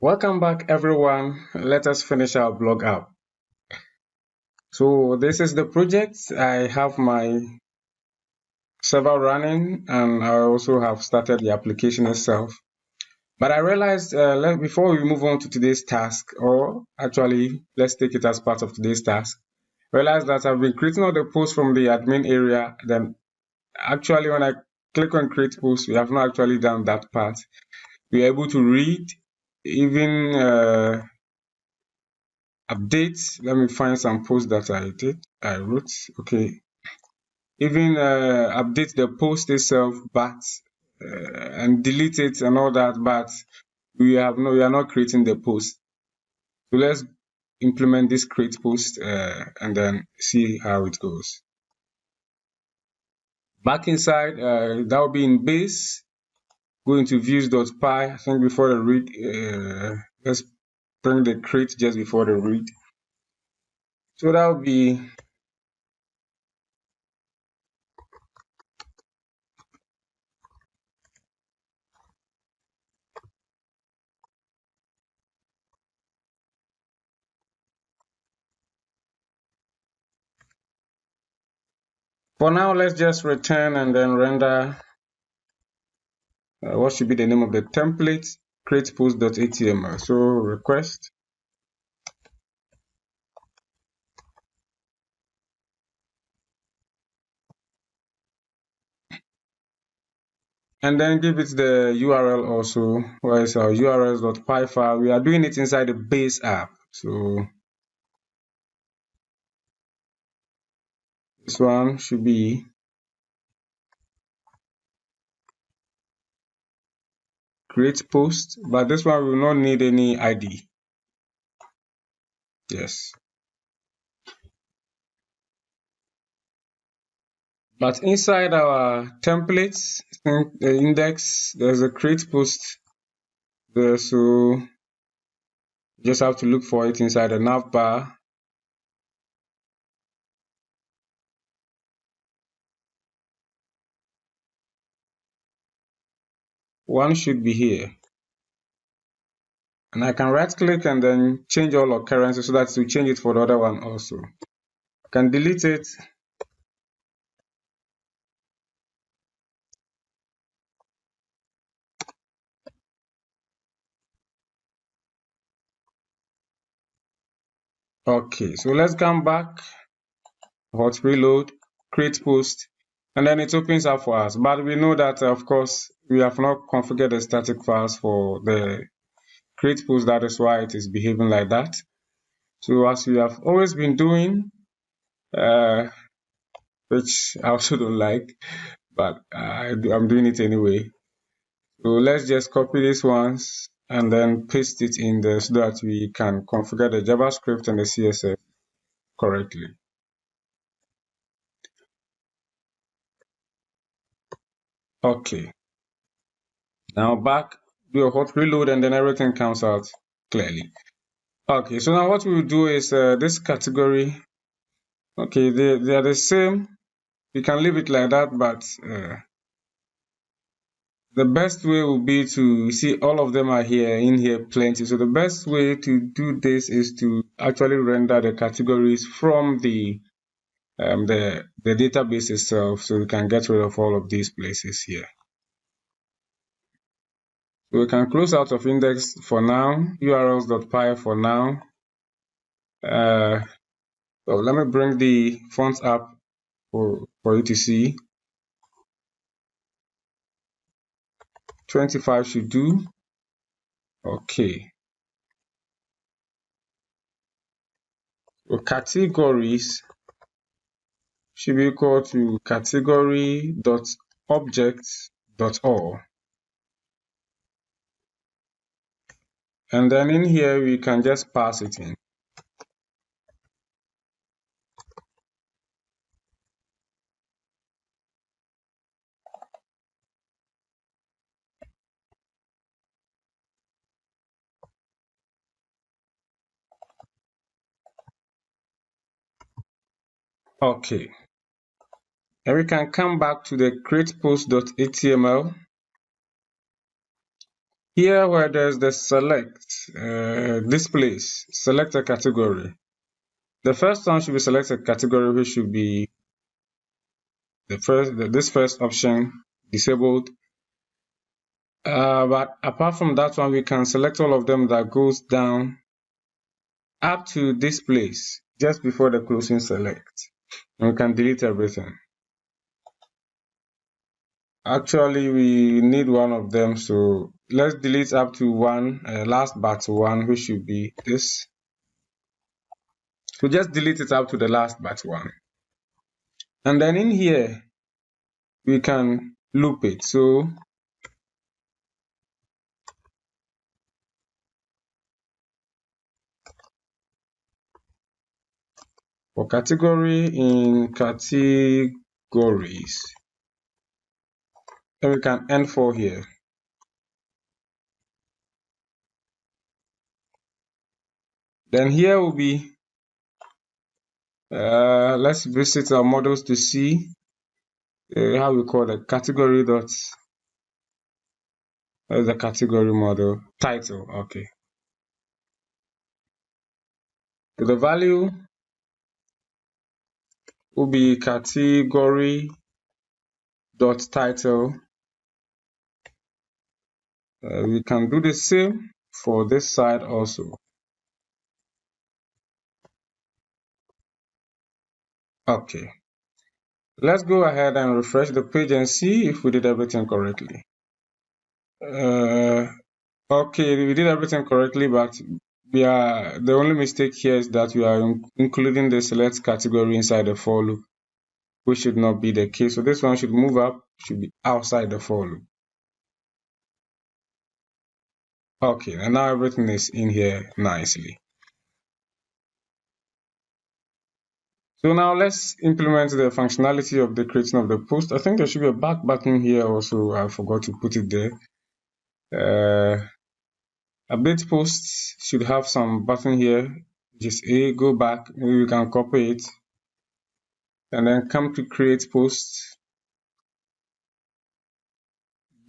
Welcome back, everyone. Let us finish our blog app. So this is the project. I have my server running and I also have started the application itself. But I realized before we move on to today's task, or actually let's take it as part of today's task, realize that I've been creating all the posts from the admin area. Then actually when I click on create post, we have not actually done that part. We are able to read, even updates. Let me find some posts that I wrote. Okay, even update the post itself, but and delete it and all that. But we are not creating the post. So let's implement this create post and then see how it goes. Back inside, that will be in base. Go into views.py. I think before the read, let's bring the create just before the read. So that will be for now. Let's just return and then render what should be the name of the template, create post.html. So request, and then give it the URL also. Where is our urls.py file? We are doing it inside the base app. So this one should be create post, but this one will not need any ID. Yes. But inside our templates, the index, there's a create post there. So just have to look for it inside the nav bar. One should be here. And I can right click and then change all occurrences so that it will change it for the other one also. I can delete it. Okay, so let's come back, hot reload, create post, and then it opens up for us. But we know that, of course, we have not configured the static files for the create post. That is why it is behaving like that. So as we have always been doing, which I also don't like, but I'm doing it anyway. So let's just copy this ones and then paste it in there so that we can configure the JavaScript and the CSS correctly. Okay. Now back, do a hot reload and then everything comes out clearly. Okay, so now what we will do is this category, okay, they are the same. You can leave it like that, but the best way would be to see all of them are here, in here plenty. So the best way to do this is to actually render the categories from the database itself, so we can get rid of all of these places here. So we can close out of index for now, urls.py for now. So let me bring the fonts up for you to see. 25 should do. Okay. So categories should be equal to category.objects.all. And then in here, we can just pass it in. Okay. And we can come back to the create post.html. Here where there's the select displays, select a category. The first one should be select a category, which should be this first option disabled. But apart from that one, we can select all of them that goes down up to this place just before the closing select. And we can delete everything. Actually, we need one of them, so let's delete up to one, last but one, which should be this. So just delete it up to the last but one. And then in here, we can loop it. So for category in categories, then we can end for here. Then here will be, let's visit our models to see how we call the category dot, the category model title. Okay. So the value will be category dot title. We can do the same for this side also. Okay. Let's go ahead and refresh the page and see if we did everything correctly. Okay, we did everything correctly, but the only mistake here is that we are including the select category inside the for loop, which should not be the case. So this one should move up, should be outside the for loop. Okay, and now everything is in here nicely. So now let's implement the functionality of the creating of the post. I think there should be a back button here also. I forgot to put it there. Update posts should have some button here. Just go back. Maybe we can copy it and then come to create posts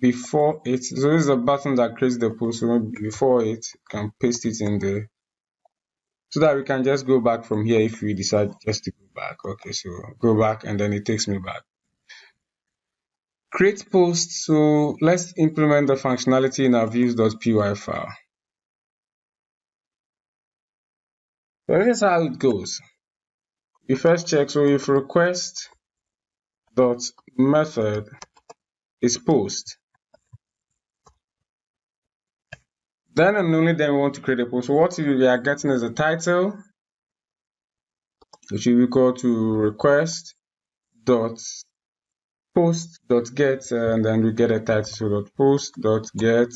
before it. So this is a button that creates the post. So before it, you can paste it in there so that we can just go back from here if we decide just to go back. Okay, so go back and then it takes me back. Create post. So let's implement the functionality in our views.py file. So this is how it goes. We first check. So if request dot method is post, then and only then we want to create a post. So what we are getting is a title, which will be equal to request dot post dot get, and then we get a title. So dot post dot get.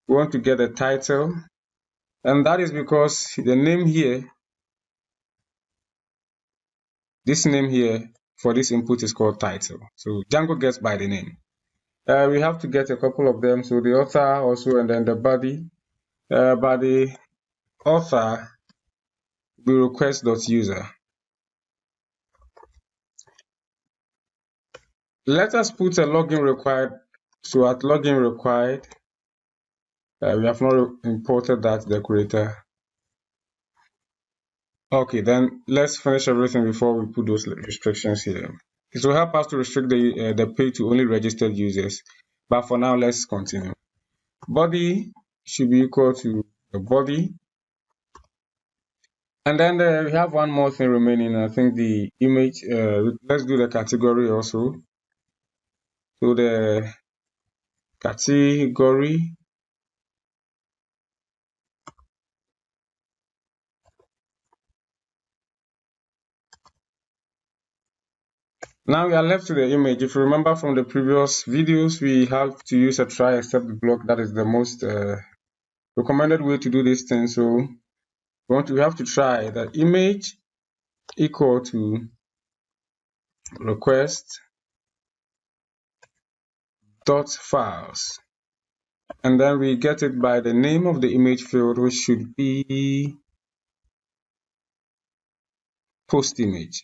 We want to get a title, and that is because the name here, this name here for this input is called title. So Django gets by the name. We have to get a couple of them. So the author also, and then the body. By the author, we request.user. Let us put a login required. So at login required, we have not imported that decorator. Okay, then let's finish everything before we put those restrictions here. It will help us to restrict the page to only registered users. But for now, let's continue. Body should be equal to the body. And then we have one more thing remaining. I think the image. Let's do the category also. So the category now we are left to the image. If you remember from the previous videos, we have to use a try except block. That is the most recommended way to do this thing. So we have to try the image equal to request dot files, and then we get it by the name of the image field, which should be post image.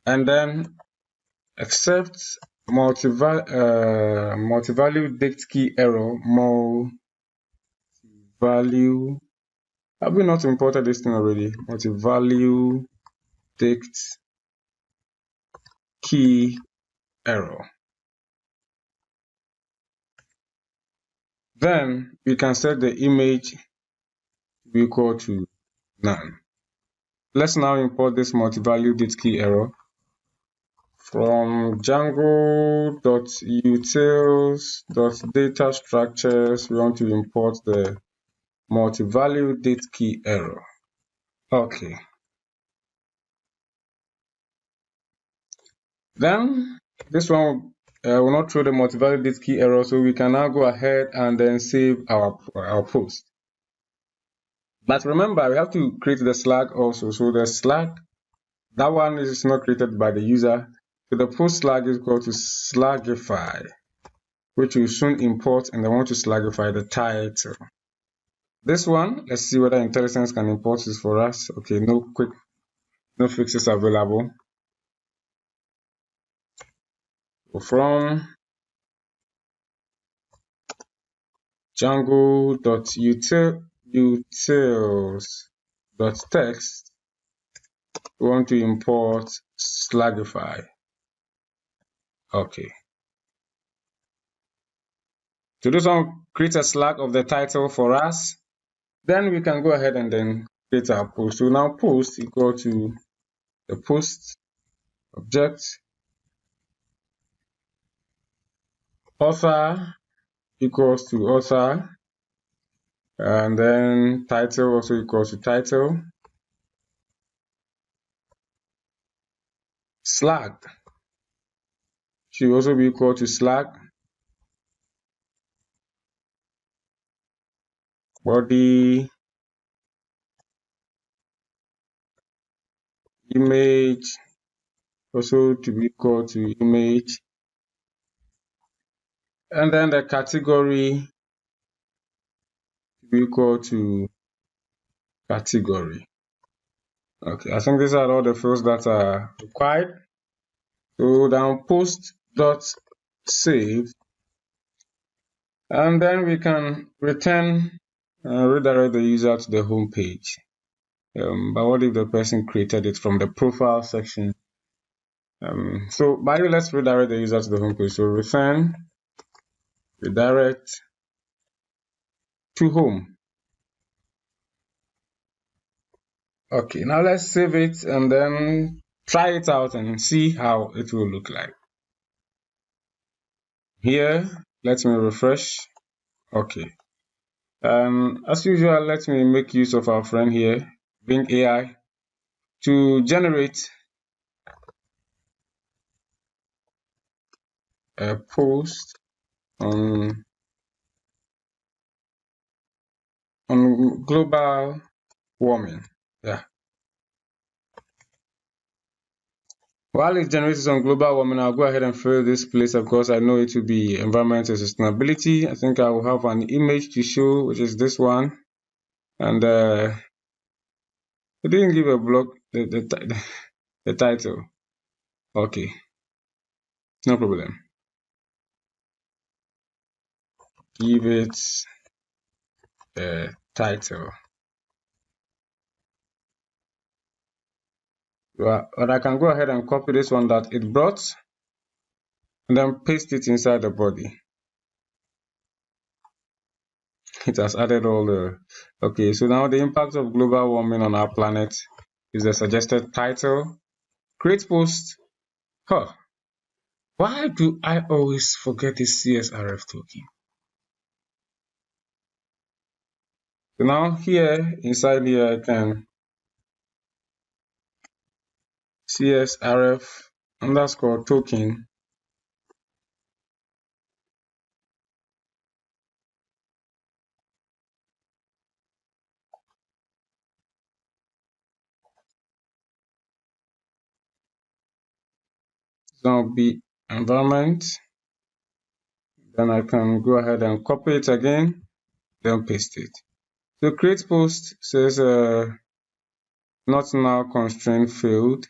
And then except multi-value dict key error, multi-value. Have we not imported this thing already? Multi-value dict key error. Then we can set the image to be equal to none. Let's now import this multi-value dict key error from Django.utils.data structures. We want to import the multi-value dict key error. Okay. Then this one will not throw the multi-value dict key error, so we can now go ahead and then save our post. But remember, we have to create the slug also. So the slug, that one is not created by the user. So the post slug is equal to slugify, which we soon import, and I want to slugify the title. This one, let's see whether IntelliSense can import this for us. Okay, no fixes available. So from Django.utils.text, we want to import slugify. Okay. So this one creates a slug of the title for us. Then we can go ahead and then create our post. So now post equal to the post object, author equals to author, and then title also equals to title. Slug should also be equal to slug. Body, image also to be equal to image, and then the category to be equal to category. Okay, I think these are all the fields that are required. So down post dot save, and then we can return redirect the user to the home page. But what if the person created it from the profile section? So by the way, let's redirect the user to the home page. So return redirect to home. Okay, now let's save it and then try it out and see how it will look like. Here, let me refresh. Okay. As usual, let me make use of our friend here, Bing AI, to generate a post on global warming. Yeah. While it generates on global warming, I'll go ahead and fill this place. Of course, I know it will be environmental sustainability. I think I will have an image to show, which is this one. And I didn't give a block the title. Okay, no problem. Give it a title. But I can go ahead and copy this one that it brought and then paste it inside the body. It has added all the... Okay, so now the impact of global warming on our planet is the suggested title. Create post. Huh. Why do I always forget this CSRF token? So now here, inside here, I can CSRF underscore token. Now be environment. Then I can go ahead and copy it again, then paste it. So create post says not now constraint field.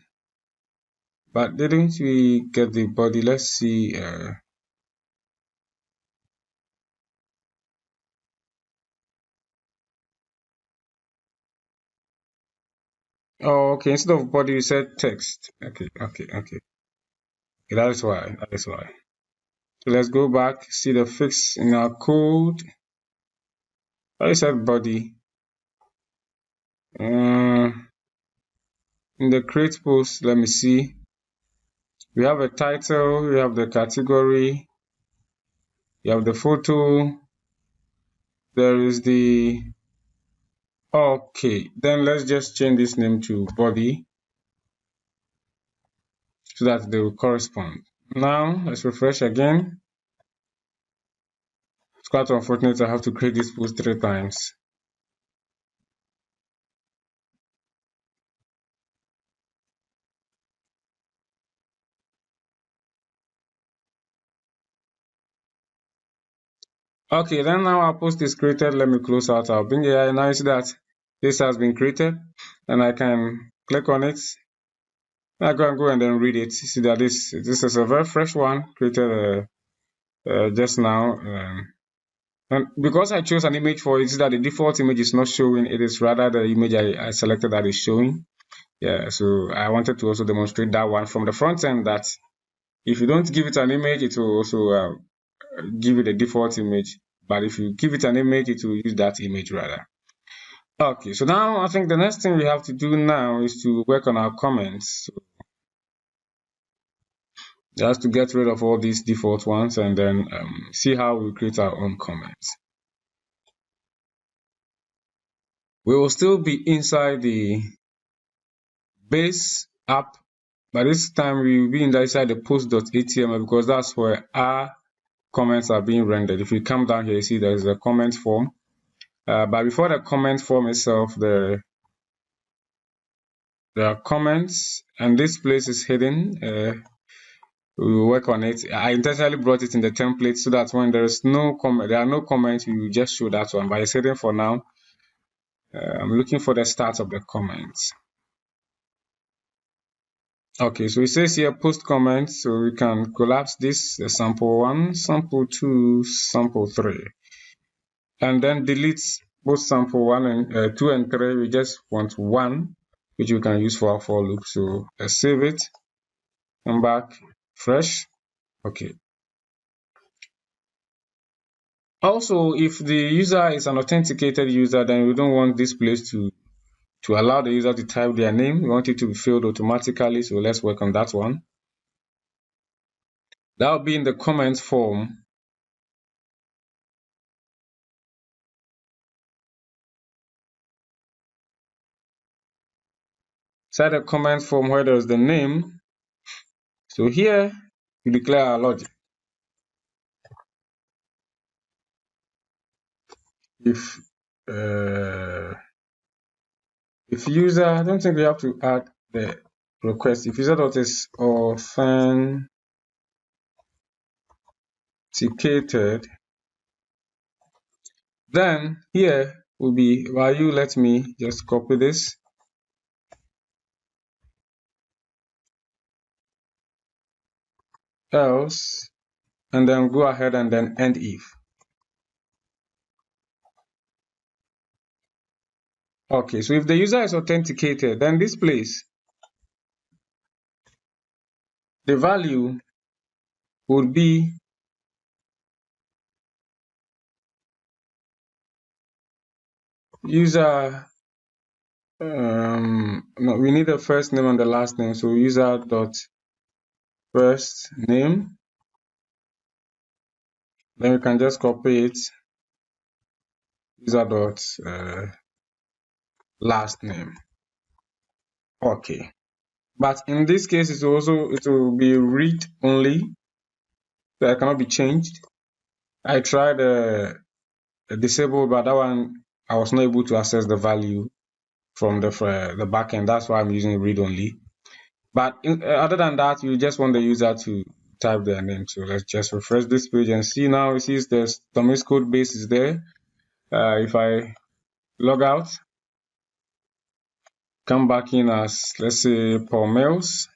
but didn't we get the body? Let's see. Oh, okay. Instead of body, we said text. Okay. That is why. So let's go back, see the fix in our code. I said body. In the create post, let me see. We have a title, we have the category, you have the photo, there is the, okay, then let's just change this name to body so that they will correspond. Now, let's refresh again. It's quite unfortunate I have to create this post 3 times. Okay, then now our post is created. Let me close out our Bing AI. Now you see that this has been created and I can click on it. I go and then read it. See that this is a very fresh one created just now. And because I chose an image for it, see that the default image is not showing. It is rather the image I selected that is showing. Yeah, so I wanted to also demonstrate that one from the front end, that if you don't give it an image, it will also give it a default image. But if you give it an image, it will use that image rather. Okay, so now I think the next thing we have to do now is to work on our comments. So just to get rid of all these default ones and then see how we create our own comments. We will still be inside the base app, but this time we will be inside the post.html because that's where our comments are being rendered. If you come down here, you see there's a comment form. But before the comment form itself, there are comments, and this place is hidden. We will work on it. I intentionally brought it in the template so that when there is no comment, there are no comments, we will just show that one. But it's hidden for now. I'm looking for the start of the comments. Okay, so it says here post comments, so we can collapse this, sample 1, sample 2, sample 3, and then delete both sample 1 and 2 and 3. We just want 1, which we can use for our for loop. So let's save it, come back, fresh. Okay. Also, if the user is an authenticated user, then we don't want this place to allow the user to type their name. We want it to be filled automatically, so let's work on that one. That will be in the comments form. Inside the comment form where there's the name, so here we declare our logic. If user, I don't think we have to add the request. If user dot is authenticated, then here will be value. Let me just copy this. Else, and then go ahead and then end if. Okay, so if the user is authenticated, then this place, the value would be user, no, we need the first name and the last name, so user dot first name, then we can just copy it, user dot last name. Okay, but in this case it will be read only, so it cannot be changed. I tried disable, but that one I was not able to access the value from the backend. That's why I'm using read only. But other than that, you just want the user to type their name. So let's just refresh this page and see now. It sees the domain code base is there. If I log out, come back in as, let's say, Paul Mills,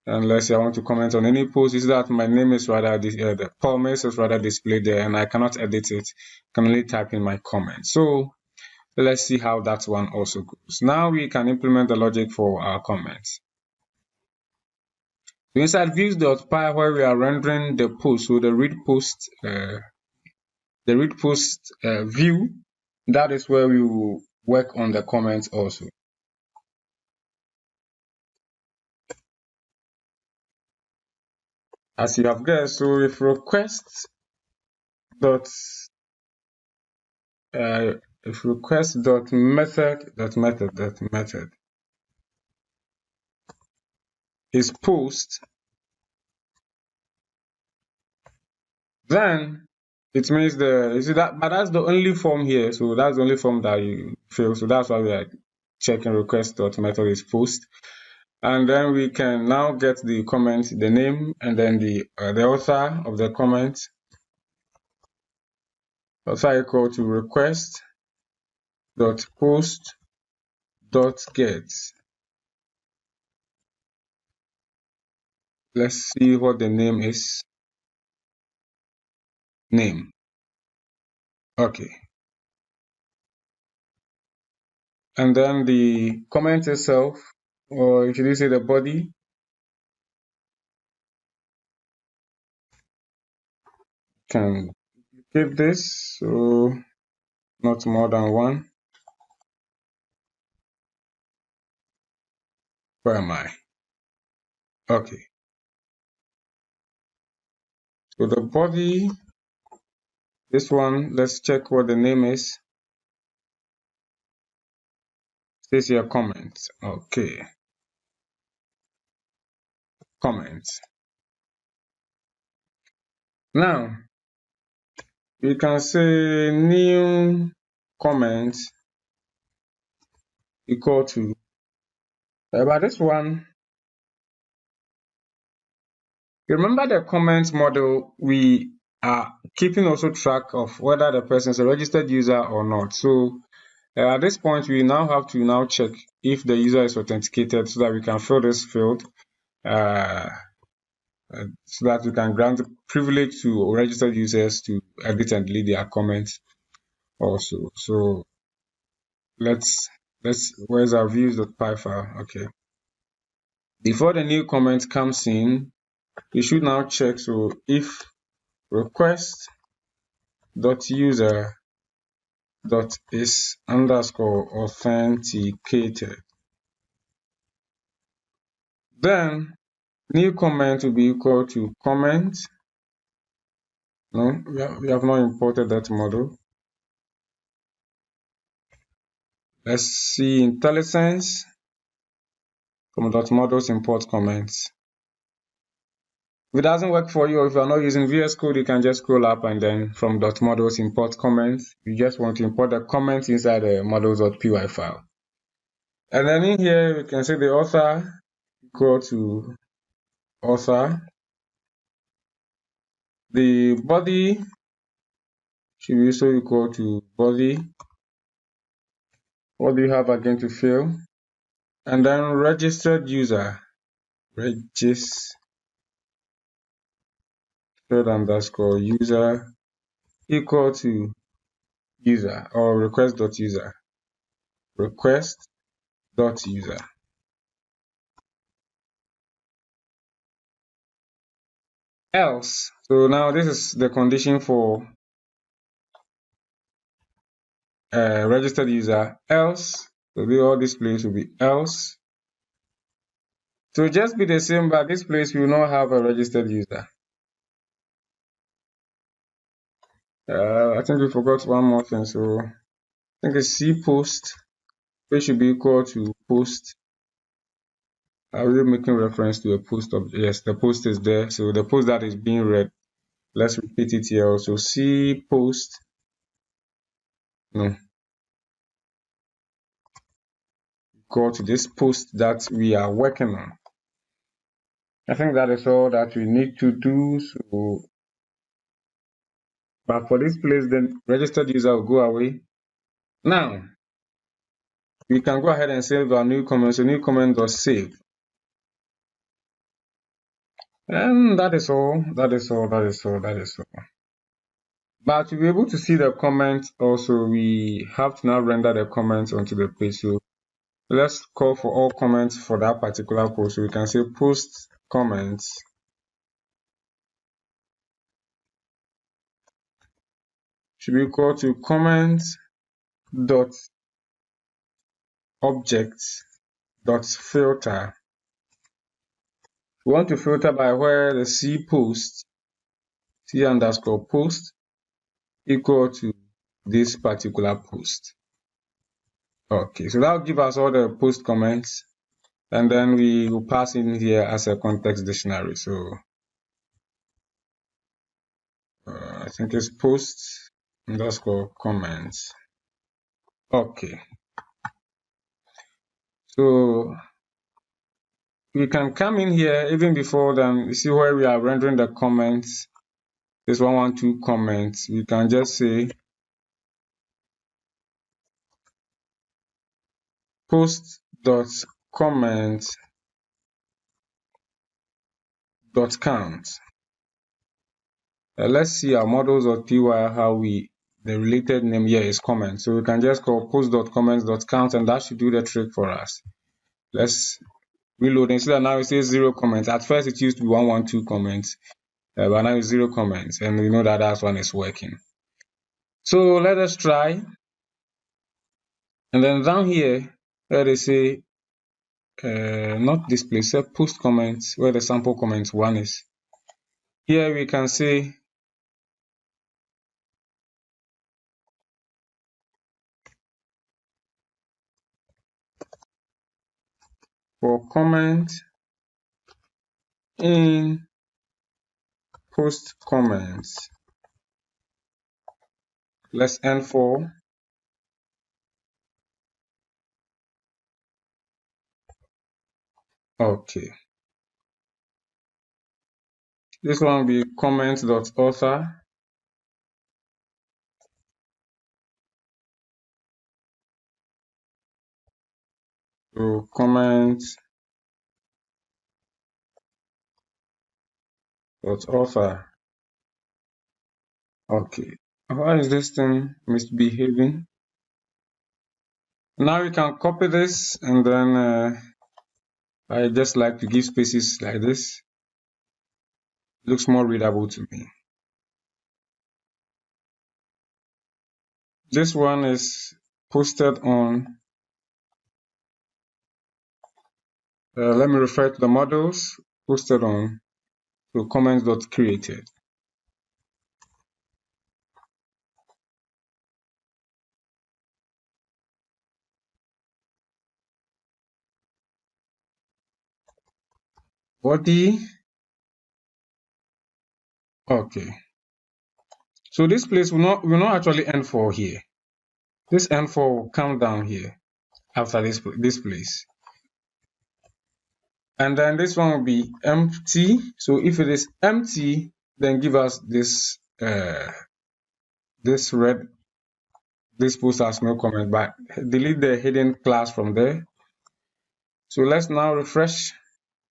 And let's say I want to comment on any post. You see that my name is rather the comments is rather displayed there, and I cannot edit it. I can only type in my comment. So let's see how that one also goes. Now we can implement the logic for our comments. So inside views.py, where we are rendering the post, so the read post view, that is where we will work on the comments also. As you have guessed, so if request dot method is post, then it means you see that, but that's the only form here. So that's the only form that you fill. So that's why we are checking request.method is post. And then we can now get the comment, the name, and then the author of the comment. Also equal to request.post.get. Let's see what the name is. Name. Okay. And then the comment itself, or should you say the body, can keep this, so not more than one. Where am I? Okay. So the body, this one, let's check what the name is. This here, comment. Okay. Comment. Now, we can say new comment equal to, but this one, remember the comment model, we are keeping also track of whether the person is a registered user or not. So at this point, we now have to now check if the user is authenticated so that we can fill this field, so that we can grant privilege to registered users to edit and delete their comments also. So let's where's our views.py file? Okay. Before the new comment comes in, we should now check, so if request.user.is_authenticated, then new comment will be equal to comment. No, we have not imported that model. Let's see IntelliSense from .models import comments. If it doesn't work for you, or if you are not using VS Code, you can just scroll up and then from .models import comments. You just want to import the comments inside the models.py file. And then in here, we can say the author equal to author. The body should be also equal to body. What do you have again to fill? And then registered user, registered_user equal to user, or request.user, request.user. Else, so now this is the condition for registered user. Else, so all this place will be else. So just be the same, but this place will not have a registered user. I think we forgot one more thing. So I think it's C post, which should be equal to post. Are we making reference to a post of, yes, the post is there. So the post that is being read, let's repeat it here also. C post, no, equal to this post that we are working on. I think that is all that we need to do. So, but for this place, then registered user will go away. Now, we can go ahead and save our new comment. So new comment.save. And that is all. That is all. That is all. That is all. But to be able to see the comments also, we have to now render the comments onto the page. So let's call for all comments for that particular post. So we can say post comments. Should be equal to comments dot objects dot filter. We want to filter by where the C underscore post equal to this particular post. Okay, so that will give us all the post comments, and then we will pass in here as a context dictionary. So I think it's post underscore comments. Okay, so we can come in here even before then. You see where we are rendering the comments. This 112 comments. We can just say post dot comment dot count. Let's see our models.py how the related name here is comment. So we can just call post.comments.count, and that should do the trick for us. Let's reload and see that now it says 0 comments. At first it used to be 112 comments, but now it's 0 comments, and we know that that one is working. So let us try. And then down here where they say not display, say post comments, where the sample comments 1 is. Here we can say for comment in post comments, let's end for okay. This one will be comment.author. So comment.author. Okay. Why is this thing misbehaving? Now we can copy this, and then I just like to give spaces like this. It looks more readable to me. This one is posted on. Let me refer to the models posted on. So comments.created. Body. Okay. So this place will not actually end for here. This N4 will come down here after this place. And then this one will be empty. So if it is empty, then give us this this post has no comment, but delete the hidden class from there. So let's now refresh,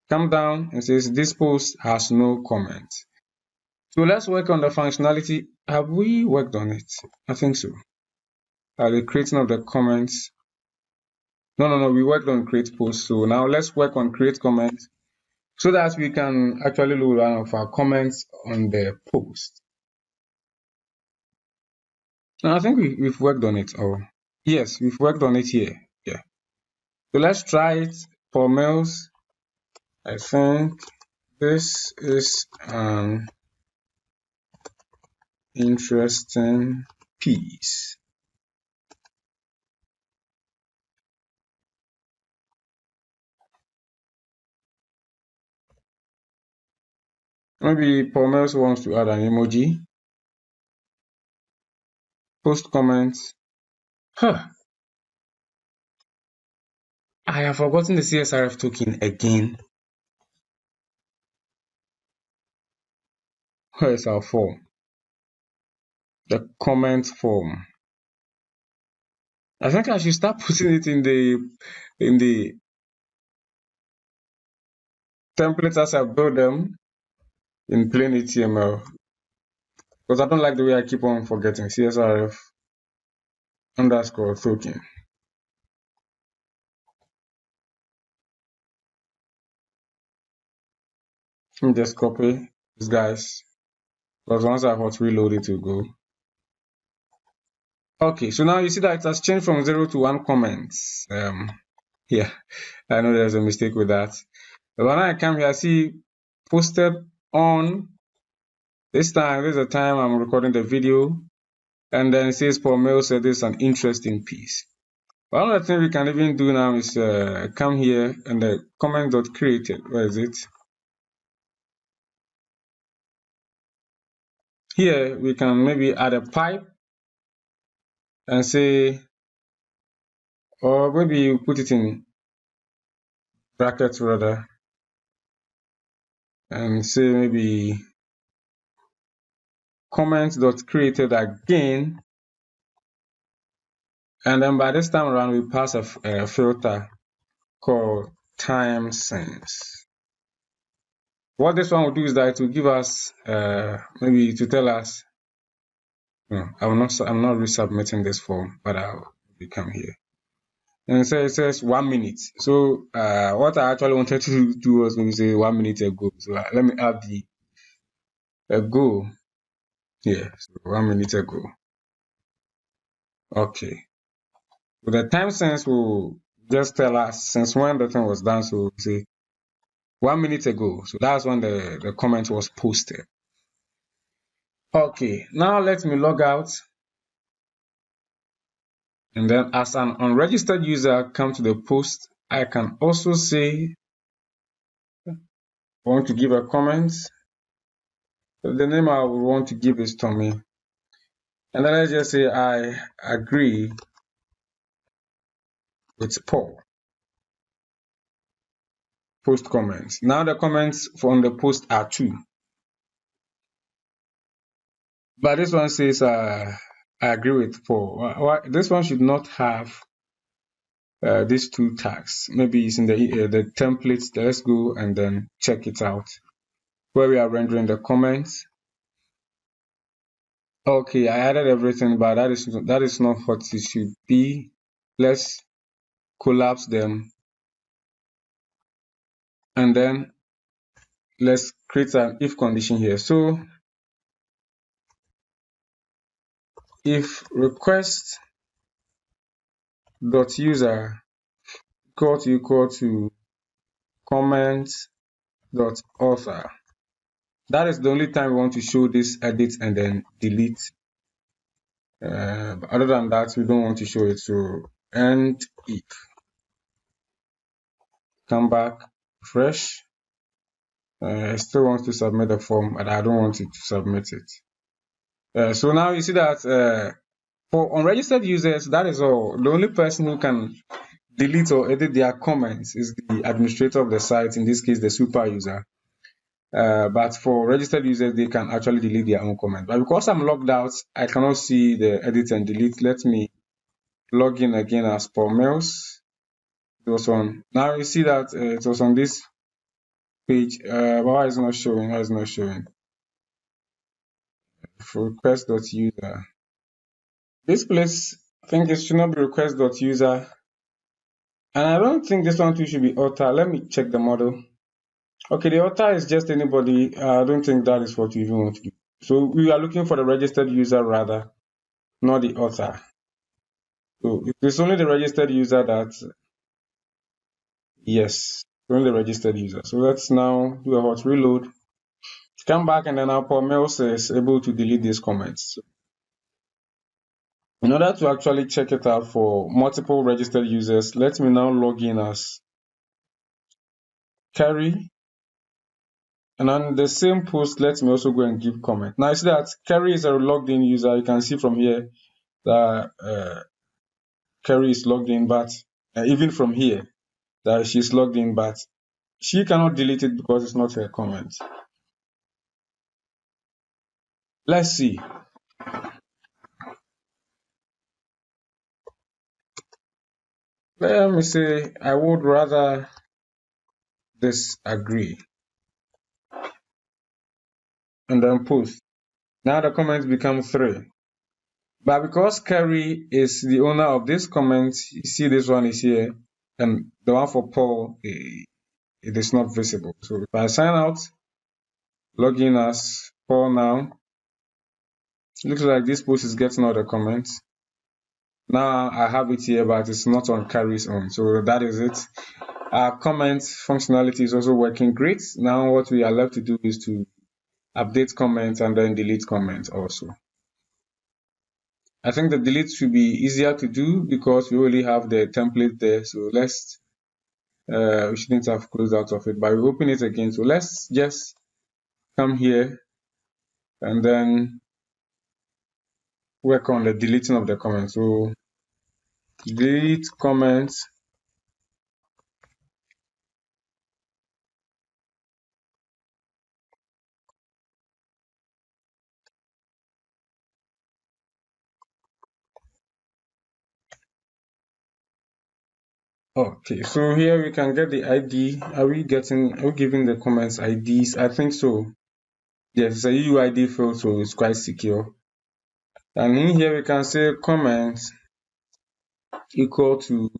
come down and says this post has no comment. So let's work on the functionality. Have we worked on it? I think so. The creating of the comments. No, we worked on create post. So now let's work on create comment so that we can actually load one of our comments on the post. Now I think we've worked on it. Oh, yes, we've worked on it here. Yeah. So let's try it for mails. I think this is an interesting piece. Maybe Pomels wants to add an emoji. Post comments. Huh. I have forgotten the CSRF token again. Where is our form? The comment form. I think I should start putting it in the templates as I build them. in plain HTML, because I don't like the way I keep on forgetting CSRF underscore token. Let me just copy this, guys, because once I hot reload it will go. Okay, so now you see that it has changed from 0 to 1 comments. Yeah, I know there's a mistake with that. But when I come here, I see posted on. This is the time I'm recording the video, and then it says Paul Mail said this is an interesting piece. One other thing we can even do now is come here and the comment.created. Where is it? Here we can maybe add a pipe and say, or maybe you put it in brackets rather, and say maybe comment.created again, and then by this time around we pass a filter called time sense. What this one will do is that it will give us maybe to tell us, no, I'm not resubmitting this form, but I'll come here. And so it says 1 minute. So what I actually wanted to do was maybe say 1 minute ago. So let me add the ago here. So 1 minute ago. Okay. So the time sense will just tell us since when the thing was done. So we say 1 minute ago. So that's when the comment was posted. Okay. Now let me log out. And then as an unregistered user come to the post, I can also say I want to give a comment. So the name I would want to give is Tommy. And then let's just say I agree with Paul. Post comments. Now the comments from the post are 2. But this one says I agree with Paul. This one should not have these 2 tags. Maybe it's in the templates. Let's go and then check it out where we are rendering the comments. Okay, I added everything, but that is not what it should be. Let's collapse them, and then let's create an if condition here. So if request dot user equal to comment dot author, that is the only time we want to show this edit and then delete. Other than that, we don't want to show it. So end if, come back, fresh. I still want to submit the form, but I don't want it to submit it. So now you see that for unregistered users, that is all. The only person who can delete or edit their comments is the administrator of the site, in this case the super user. But for registered users, they can actually delete their own comment. But because I'm logged out, I cannot see the edit and delete. Let me log in again as Paul Mills. It was on. Now you see that it was on this page. Why is not showing? Why is not showing? For request.user. This place, I think it should not be request.user. And I don't think this one too should be author. Let me check the model. Okay, the author is just anybody. I don't think that is what you even want to do. So we are looking for the registered user rather, not the author. So it's only the registered user that, yes, only the registered user. So let's now do a hot reload. Come back and then our Paul Mills is able to delete these comments. So in order to actually check it out for multiple registered users, let me now log in as Kerry. And on the same post, let me also go and give comment. Now you see that Kerry is a logged in user. You can see from here that Kerry is logged in, but even from here that she's logged in, but she cannot delete it because it's not her comment. Let's see. Let me say I would rather disagree. and then post. Now the comment becomes 3. But because Kerry is the owner of this comment, you see this one is here, and the one for Paul, it is not visible. So if I sign out, log in as Paul now, it looks like this post is getting all the comments. Now I have it here, but it's not on Kerry's own. So that is it. Our comment functionality is also working great. Now what we are left to do is to update comments and then delete comments also. I think the delete should be easier to do because we already have the template there. So we shouldn't have closed out of it, but we open it again. So let's just come here and then work on the deleting of the comments. So delete comments. Okay, so here we can get the ID. Are we giving the comments IDs? I think so. Yes, it's a UUID field, so it's quite secure. And in here we can say comments equal to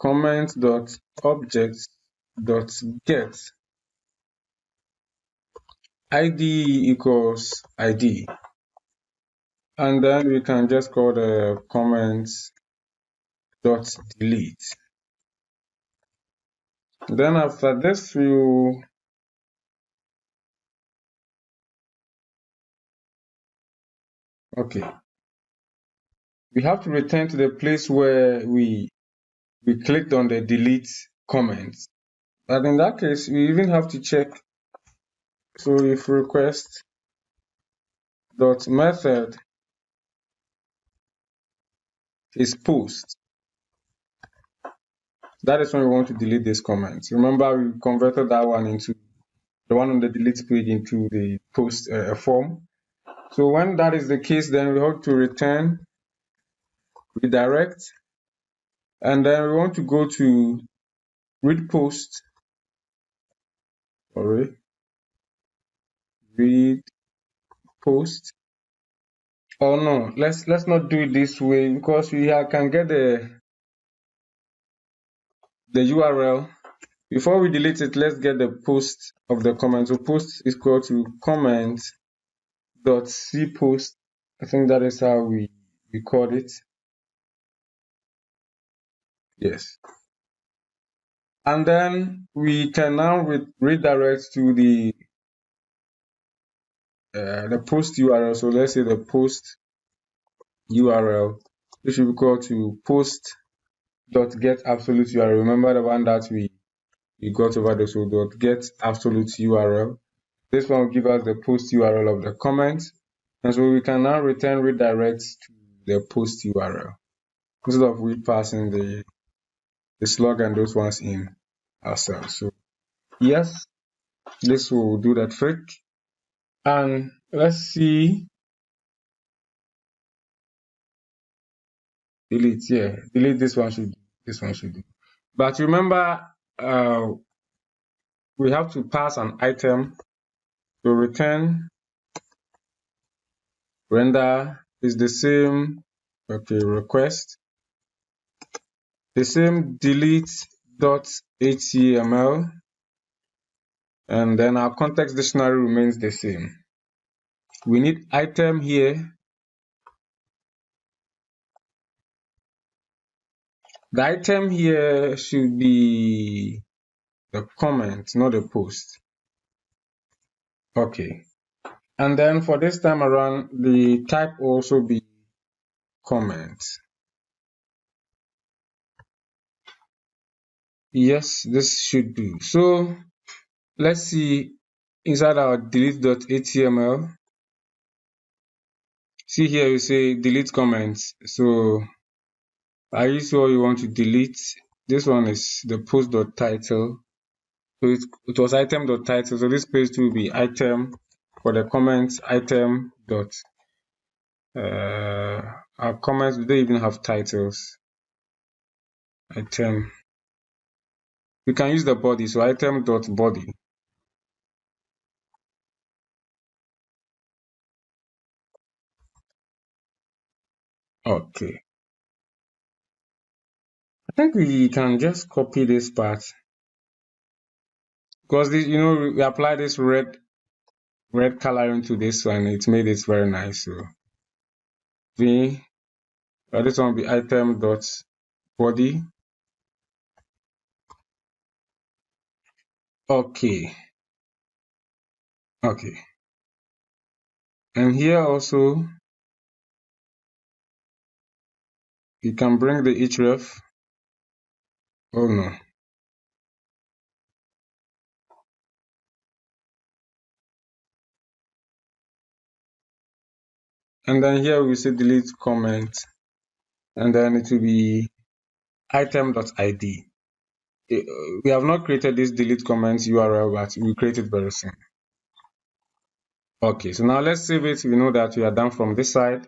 comment.object.get ID equals ID. And then we can just call the comments.delete. Then after this, we have to return to the place where we clicked on the delete comments. But in that case, we even have to check. So if request dot method is post, that is when we want to delete this comment. Remember, we converted that one into the one on the delete page into the post form. So when that is the case, then we have to return redirect, and then we want to go to read post. Read post. Oh no, let's not do it this way because we can get the URL. Before we delete it, let's get the post of the comment. So post is equal to comment.cpost. I think that is how we record it. Yes. And then we can now redirect to the post URL. So let's say the post URL, which will be equal to post.get absolute URL. Remember the one that we got over there. So .get absolute URL. This one will give us the post URL of the comment. And so we can now return redirect to the post URL instead of we passing the slug and those ones in ourselves. So yes, this will do that trick. And let's see. Delete, yeah. Delete this one should do. But remember, we have to pass an item. So return render is the same, request, the same delete.html, and then our context dictionary remains the same. We need item here. The item here should be the comment, not the post. Okay. And then for this time around, the type will also be comment. Yes, this should do. So let's see inside our delete.html. See here you say delete comments. So are you sure you want to delete? This one is the post.title. So it was item.title. So this page will be item for the comments, item dot our comments, we don't even have titles. Item. We can use the body, so item.body. Okay. I think we can just copy this part because this, we apply this red color into this one. It made it very nice. So this one will be item dot body. Okay. Okay. And here also you can bring the href. Oh no. And then here we say delete comment, and then it will be item.id. We have not created this delete comments URL, but we'll create it very soon. Okay, so now let's save it. We know that we are done from this side.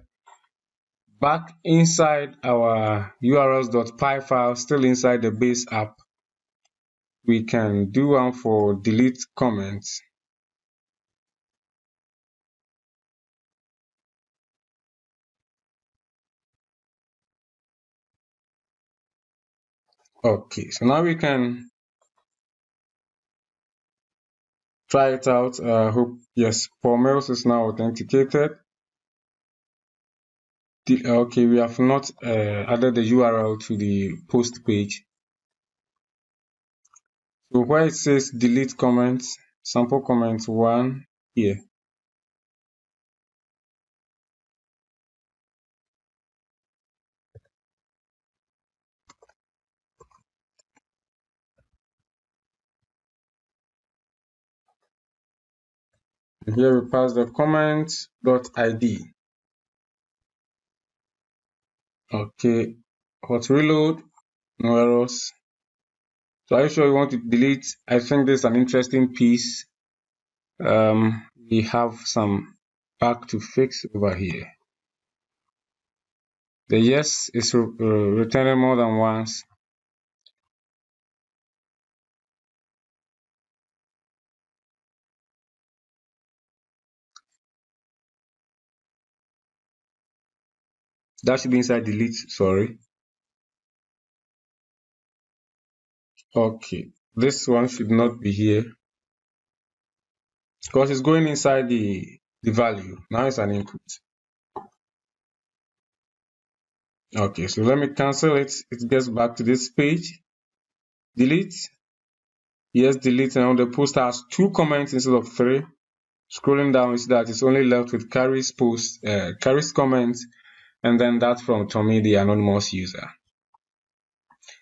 Back inside our urls.py file, still inside the base app, we can do one for delete comments. Okay, so now we can try it out. Hope yes, Paul Mills is now authenticated. Okay, we have not added the URL to the post page. So where it says delete comments, sample comments 1 here. And here we pass the comments.id. Okay, hot reload, no errors. So are you sure you want to delete? I think this is an interesting piece. We have some bug to fix over here. The yes is returning more than once. That should be inside delete, sorry. Okay, this one should not be here because it's going inside the value. Now it's an input. Okay, so let me cancel it. It gets back to this page. Delete. Yes, delete. Now the post has 2 comments instead of 3. Scrolling down, you see that it's only left with Carrie's post, Carrie's comments, and then that from Tommy, the anonymous user.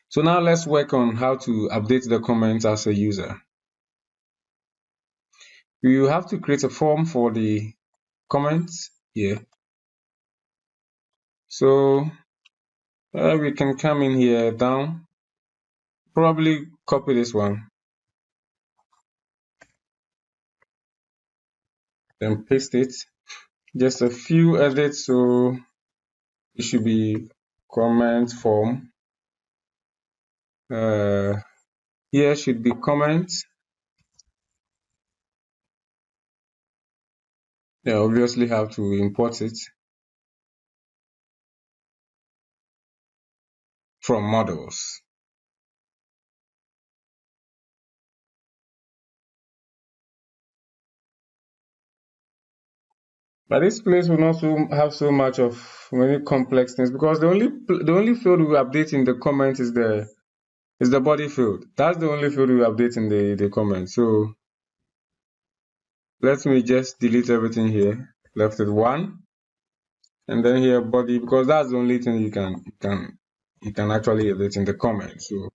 So now let's work on how to update the comments as a user. You have to create a form for the comments here. So we can come in here down, probably copy this one, then paste it. Just a few edits, so it should be comment form. Here should be comments. Yeah, obviously have to import it from models. But this place will not have so much of many complex things because the only field we update in the comments is the body field. That's the only field we update in the comments. So let me just delete everything here. Left it 1, and then here body, because that's the only thing you can actually edit in the comments. So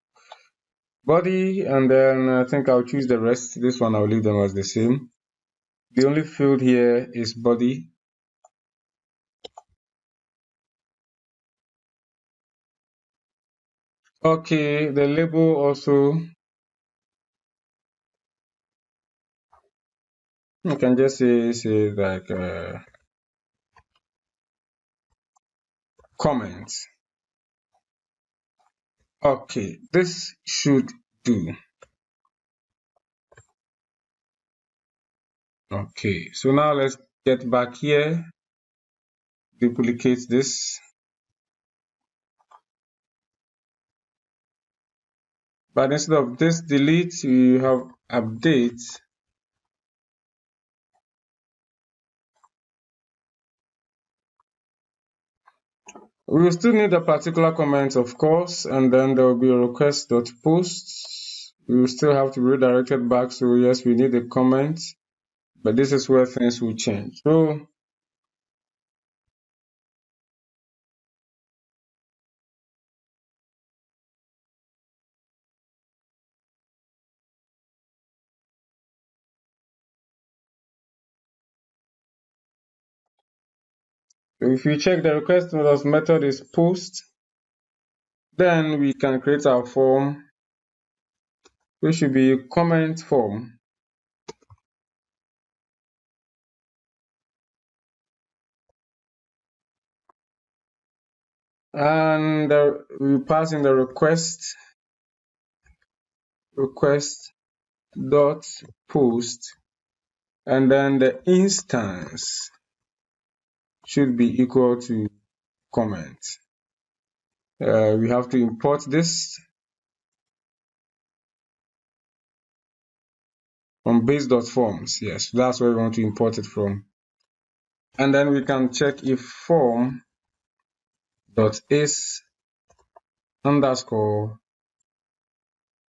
body, and then I think I'll choose the rest. This one I'll leave them as the same. The only field here is body. Okay, the label also, you can just say like comments. Okay, this should do. Okay, so now let's get back here, duplicate this, But instead of this delete, we have update. We will still need a particular comment, of course, and then there will be a request.post. We will still have to be redirected back. So yes, we need a comment, but this is where things will change. So if we check the request method is post, then we can create our form, which should be a comment form. And we pass in the request dot post, and then the instance should be equal to comment. We have to import this from base.forms. Yes, that's where we want to import it from. And then we can check if form dot is underscore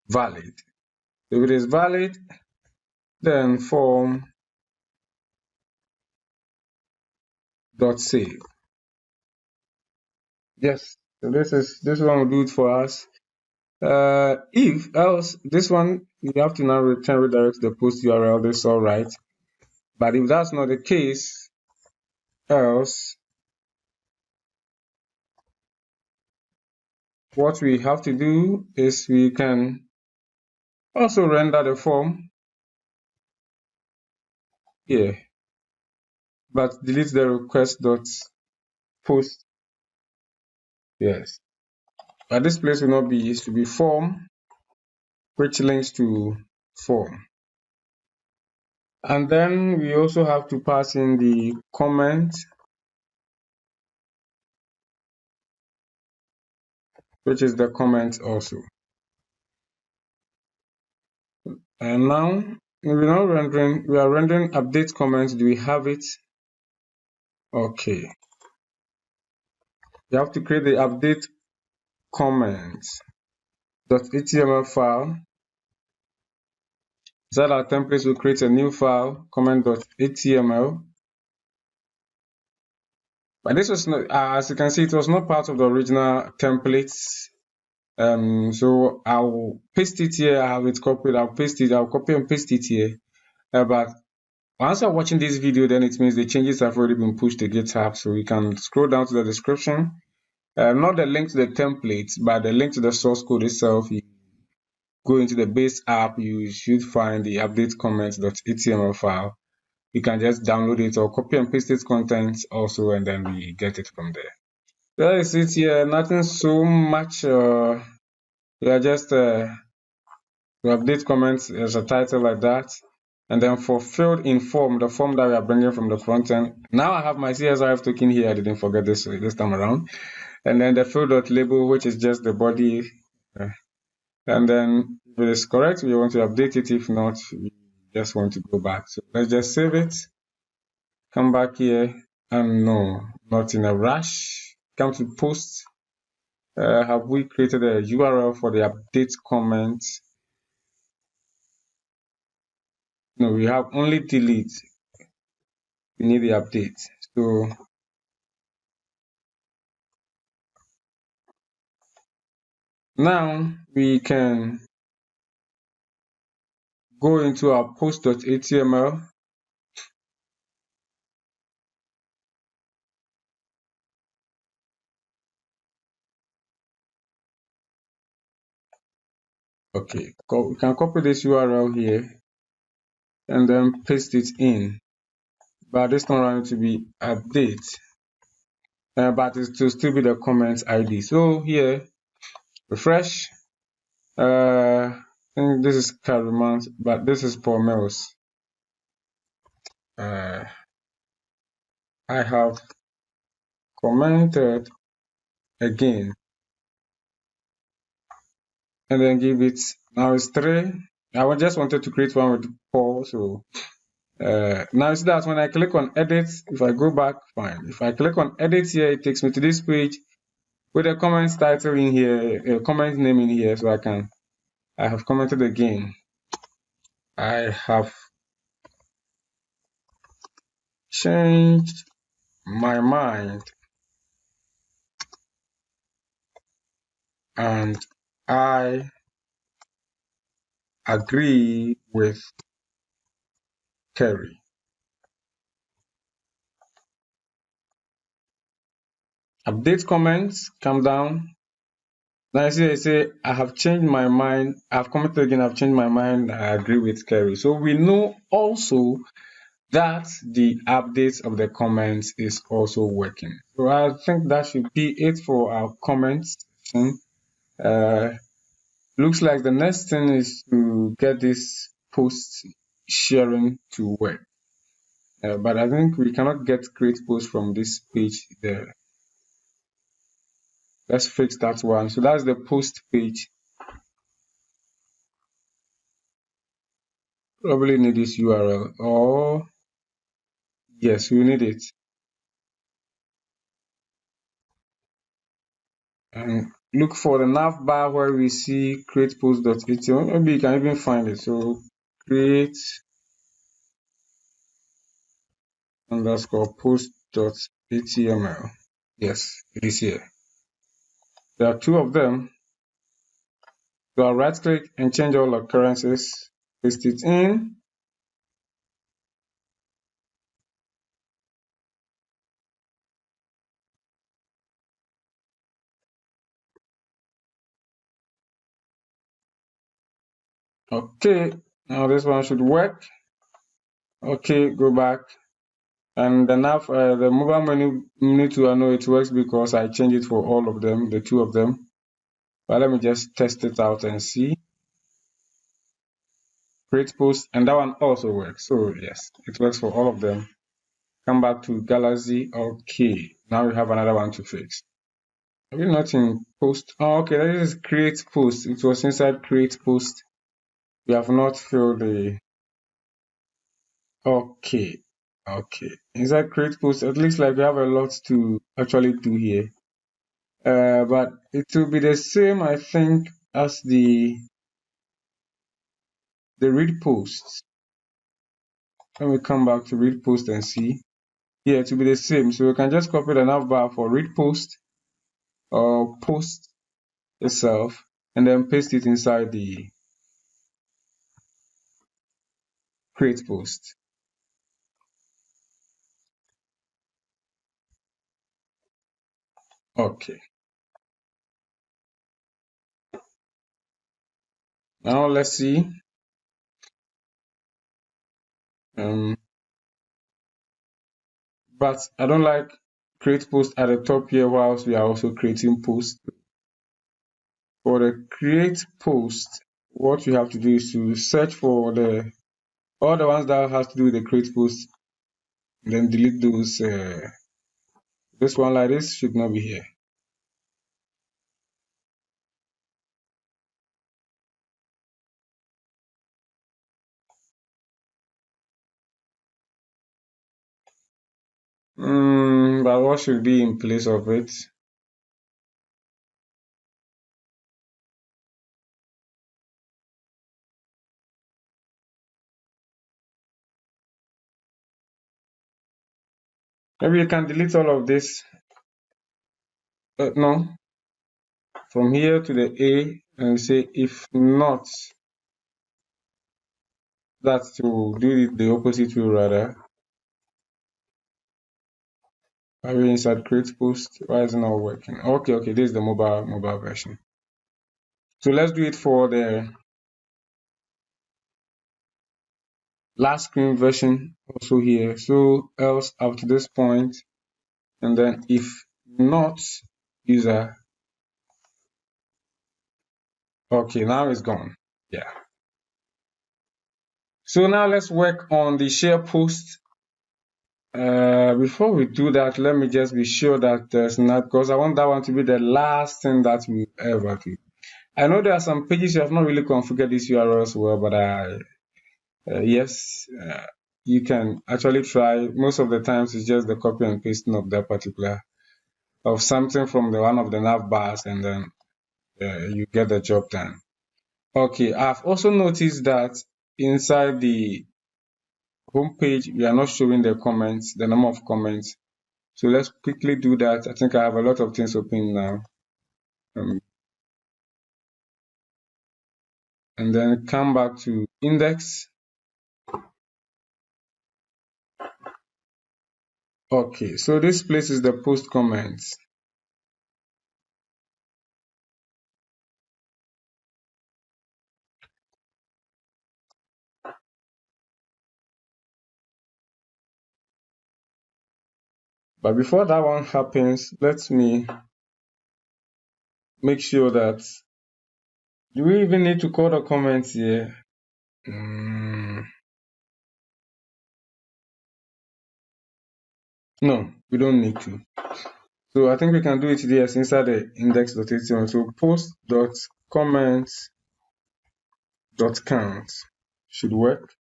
valid. If it is valid, then form dot save. Yes, so this one will do it for us. If else, this one you have to now redirect the post URL. This is all right, but if that's not the case, else what we have to do is we can also render the form here, but delete the request.post. Yes, but this place will not be used to be form, which links to form. And then we also have to pass in the comment, which is the comment also. And now we are rendering update comment. Do we have it? Okay. You have to create the update comment.html file. Inside our templates, we'll create a new file, comment.html. But this was not, as you can see, it was not part of the original templates. So I'll paste it here. I have it copied. I'll copy and paste it here. But once you're watching this video, then it means the changes have already been pushed to GitHub. So you can scroll down to the description. Not the link to the templates, but the link to the source code itself. You go into the base app, you should find the update comments.html file. You can just download it or copy and paste its contents also, and then we get it from there. There is it here, nothing so much. We are just to update comments as a title like that. And then for field in form, the form that we are bringing from the front end. Now I have my CSRF token here. I didn't forget this time around. And then the field.label, which is just the body. And then if it is correct, we want to update it. If not, we just want to go back. So let's just save it. Come back here. And no, not in a rush. Come to post. Have we created a URL for the update comment? No, we have only delete. We need the update. So now we can go into our post.html. Okay, we can copy this URL here and then paste it in. But this time around to be update. But it will still be the comments ID. So here, refresh. I think this is Carimount, but this is Paul Mills. I have commented again. and then give it, now it's 3. I just wanted to create one with 4, so now you see that when I click on edit, if I go back, fine. If I click on edit here, it takes me to this page with a comment title in here, a comment name in here, so I have commented again. I have changed my mind and I agree with Kerry. Update comments, come down. Now you see I say I have changed my mind. I've commented again, I've changed my mind, I agree with Kerry. So we know also that the updates of the comments is also working. So I think that should be it for our comments section. Looks like the next thing is to get this post sharing to work. But I think we cannot get create post from this page there. Let's fix that one. So that's the post page. Probably need this URL, or yes, we need it. And look for the nav bar where we see create post.html. Maybe you can even find it. So create underscore post.html. Yes, it is here. There are 2 of them. So I'll right click and change all occurrences, paste it in. Okay, now this one should work. Okay, go back. And the nav, the mobile menu need to know it works because I changed it for all of them, the 2 of them. But let me just test it out and see. Create post, and that one also works. So yes, it works for all of them. Come back to Galaxy. Okay, now we have another one to fix. Are we not in post? Oh, okay, that is create post. It was inside create post. We have not filled the. Okay, inside create post, it looks like we have a lot to actually do here. But it will be the same, I think, as the read post. Let me come back to read post and see. Yeah, it will be the same. So we can just copy the navbar for read post or post itself and then paste it inside the create post. Okay. Now let's see. But I don't like create post at the top here whilst we are also creating post. For the create post, what you have to do is to search for all the ones that has to do with the create post, and then delete those. This one like this should not be here. But what should be in place of it? Maybe you can delete all of this. No. From here to the A and say if not, that's to do it the opposite way rather. Are we inside create post? Why is it not working? Okay, this is the mobile version. So let's do it for the last screen version also here. So else up to this point, and then if not user. Okay, now it's gone. Yeah. So now let's work on the share post. Before we do that, let me just be sure that there's not, because I want that one to be the last thing that we ever do. I know there are some pages you have not really configured these URLs well, but yes, you can actually try. Most of the times it's just the copy and pasting of that particular of something from the one of the nav bars, and then you get the job done. Okay, I've also noticed that inside the home page we are not showing the comments, the number of comments. So let's quickly do that. I think I have a lot of things open now. And then come back to index. Okay, so this place is the post comments. But before that one happens, let me make sure that, do we even need to call the comments here? No, we don't need to. So I think we can do it here inside the index.html. So post.comments.count should work.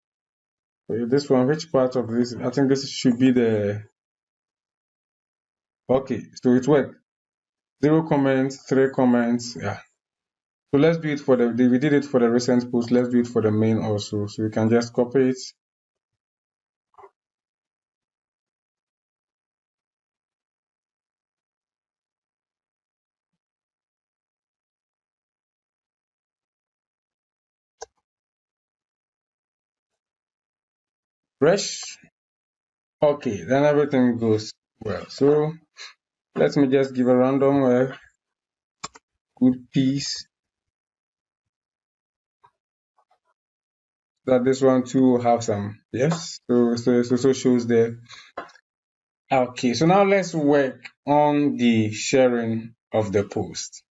So this one, which part of this? I think this should be the, okay, so it worked. 0 comments, 3 comments, yeah. So let's do it for the, we did it for the recent post, let's do it for the main also. So we can just copy it. Fresh. Okay, then everything goes well. So let me just give a random good piece. That this one too will have some, yes. So it also shows there. Okay, so now let's work on the sharing of the post.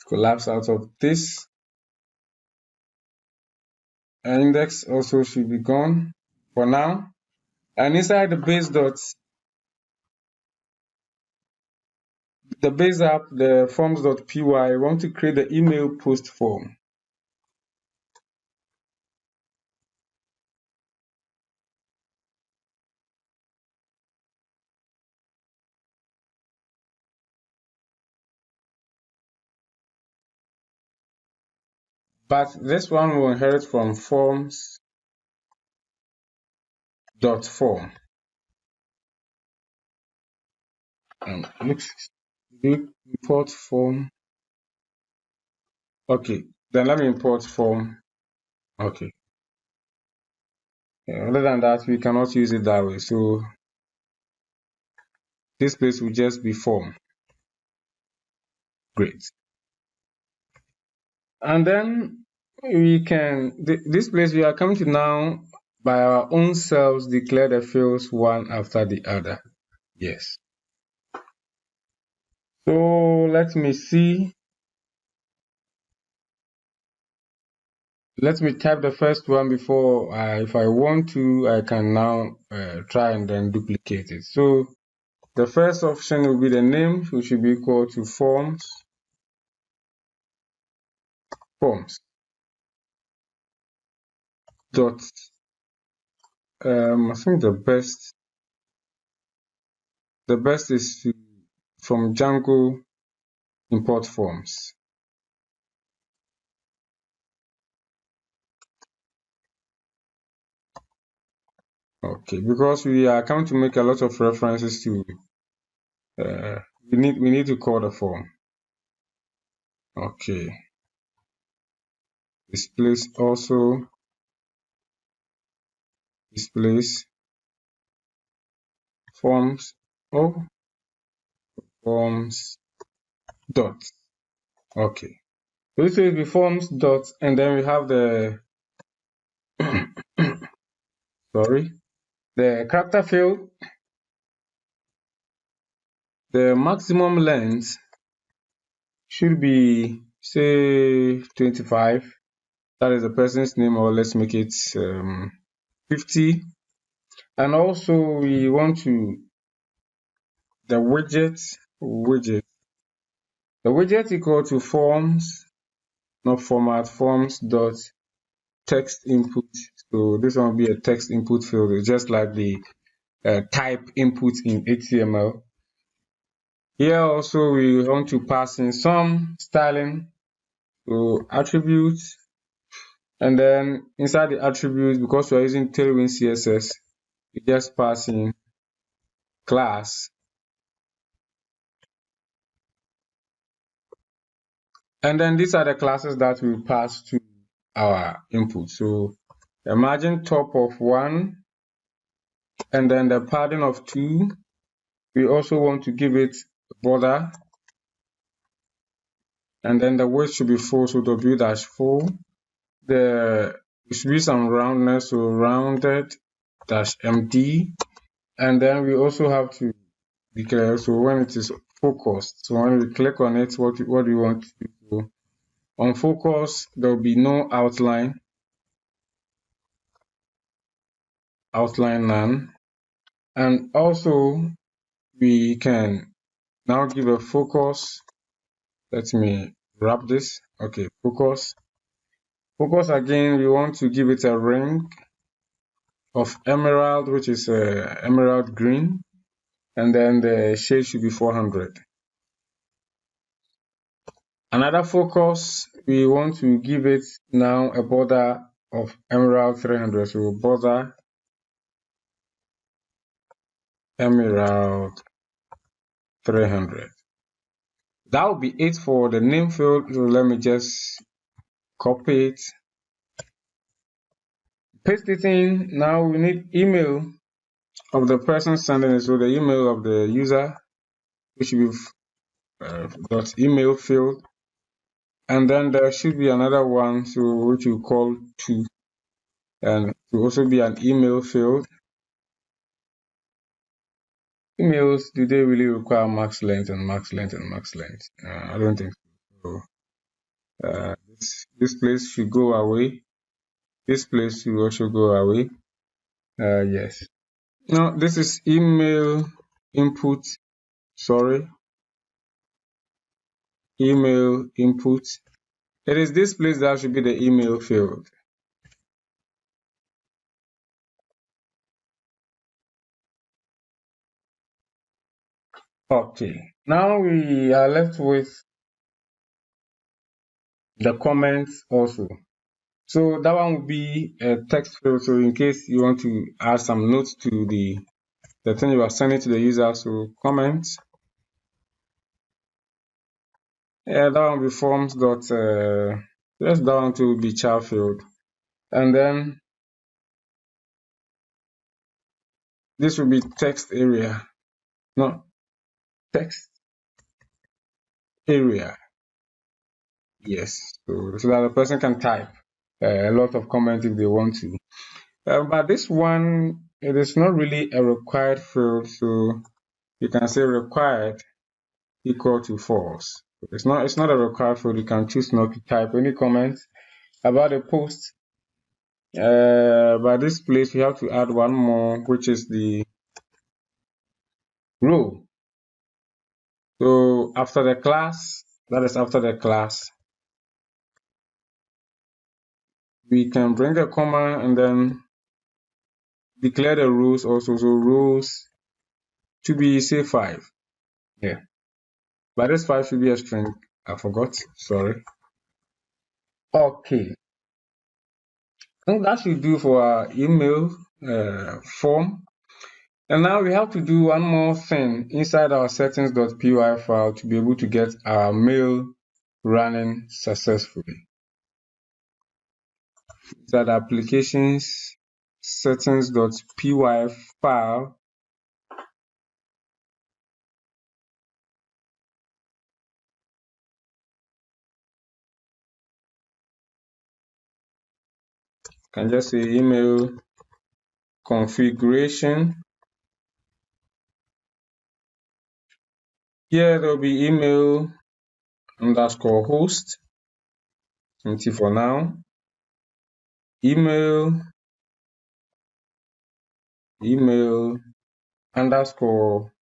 Collapse out of this. Index also should be gone for now. And inside the base dots, the base app, the forms.py, I want to create the email post form. But this one will inherit from forms.form. Import form. Okay, then let me import form. Okay. Other than that, we cannot use it that way. So this place will just be form. Great. And then we can, this place we are coming to now by our own selves declare the fields one after the other. Yes. So let me see. Let me type the first one before, if I want to, I can now try and then duplicate it. So the first option will be the name, which should be equal to forms. Dot. I think the best is to, from Django import forms. Okay, because we are coming to make a lot of references to, we need to call the form. Okay. Displays also displays forms. Oh, forms dot. Okay. So this will be forms dot, and then we have the sorry, the character field. The maximum length should be, say, 25. That is the person's name, or let's make it 50. And also we want to, the widget, The widget equal to forms, not format, forms dot text input. So this one will be a text input field. It's just like the type input in HTML. Here also we want to pass in some styling, so attributes, and then inside the attributes, because we are using Tailwind CSS, we just pass in class, and then these are the classes that we pass to our input. So the margin top of 1, and then the padding of 2. We also want to give it a border, and then the width should be 4, so W-4. There should be some roundness, so rounded -MD, and then we also have to declare, so when it is focused, so when we click on it, what do we want to do? On focus, there will be no outline none, and also we can now give a focus. Let me wrap this. Okay, focus again, we want to give it a ring of emerald, which is emerald green, and then the shade should be 400. Another focus, we want to give it now a border of emerald 300. So border emerald 300. That will be it for the name field. So let me just copy it, paste it in. Now we need email of the person sending it. So the email of the user, which should be dot email field, and then there should be another one, so which we call to, and it will also be an email field. Emails, do they really require max length and max length and max length? I don't think so. This place should go away. This place should also go away. Yes. Now this is email input. Sorry. Email input. It is this place that should be the email field. Okay. Now we are left with the comments also. So that one will be a text field. So in case you want to add some notes to the thing you are sending to the user, so comments. Yeah, that one will be forms dot just that one to be char field, and then this will be text area. No, text area. Yes, so that the person can type a lot of comments if they want to. But this one, it is not really a required field, so you can say required equal to false. It's not a required field. You can choose not to type any comments about a post. But this place we have to add one more, which is the row. So after the class, that is after the class, we can bring a comma and then declare the rows also. So rows to be say 5. Yeah. But this 5 should be a string. I forgot. Sorry. Okay. I think that should do for our email form. And now we have to do one more thing inside our settings.py file to be able to get our mail running successfully. That applications settings.py file, can just say email configuration. Here there will be email underscore host, empty for now. Email underscore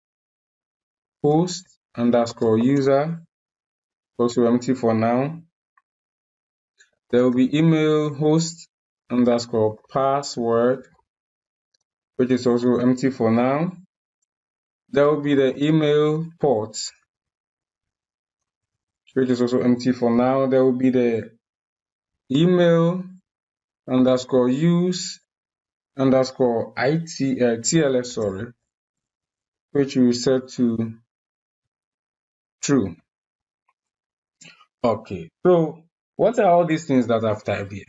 host underscore user, also empty for now. There will be email host underscore password, which is also empty for now. There will be the email port, which is also empty for now. There will be the email underscore use underscore TLS, sorry, which we set to true. Okay, so what are all these things that I've typed here?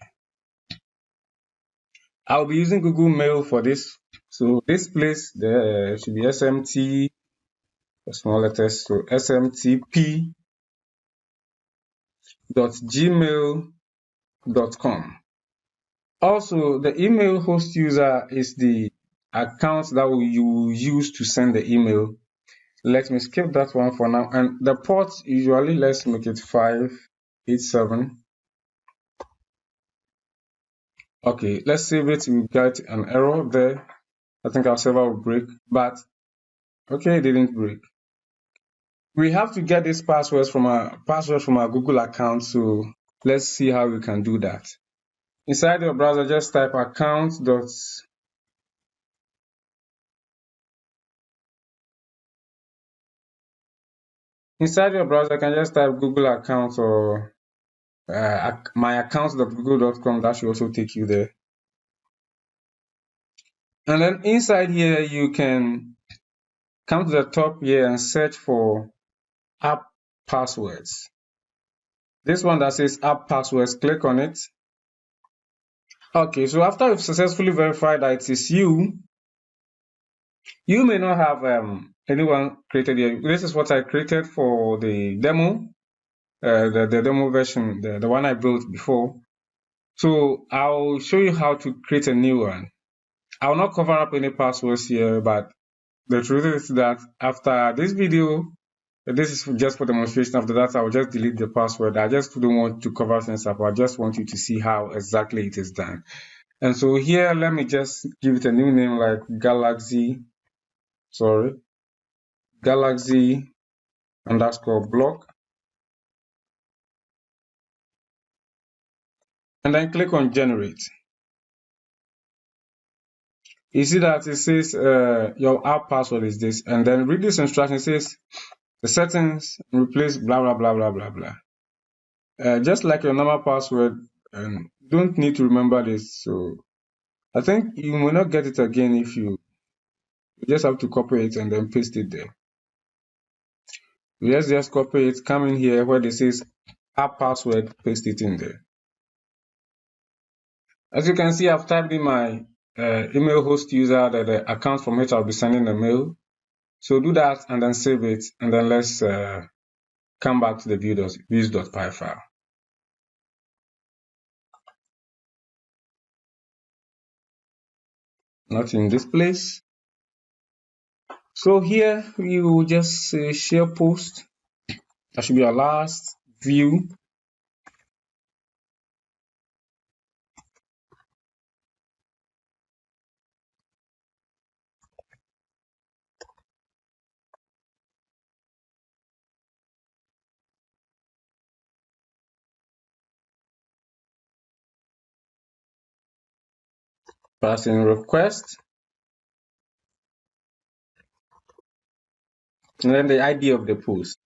I'll be using Google Mail for this. So this place there should be SMT, small letters, so smtp.gmail.com. Also, the email host user is the account that you use to send the email. Let me skip that one for now. And the port, usually, let's make it 587. Okay, let's save it. We got an error there. I think our server will break, but okay, it didn't break. We have to get these passwords from our Google account. So let's see how we can do that. Inside your browser, just type account dot. Inside your browser, you can just type Google account or myaccount.google.com. That should also take you there. And then inside here, you can come to the top here and search for app passwords. This one that says app passwords, click on it. Okay, so after you've successfully verified that it is you may not have anyone created here. This is what I created for the demo, the demo version, the one I built before. So I'll show you how to create a new one. I'll not cover up any passwords here, but the truth is that after this video, this is just for demonstration. After that, I'll just delete the password. I just don't want to cover things up. I just want you to see how exactly it is done. And so here, let me just give it a new name like Galaxy underscore block. And then click on generate. You see that it says your app password is this, and then read this instruction. It says the settings replace blah blah blah blah blah blah. Just like your normal password, don't need to remember this. So I think you will not get it again if you just have to copy it and then paste it there. Let's just copy it, come in here where it says app password, paste it in there. As you can see, I've typed in my email host user, the account from which I'll be sending the mail. So do that and then save it, and then let's come back to the views.py file. Not in this place. So here we will just say share post. That should be our last view. Passing request. And then the ID of the post.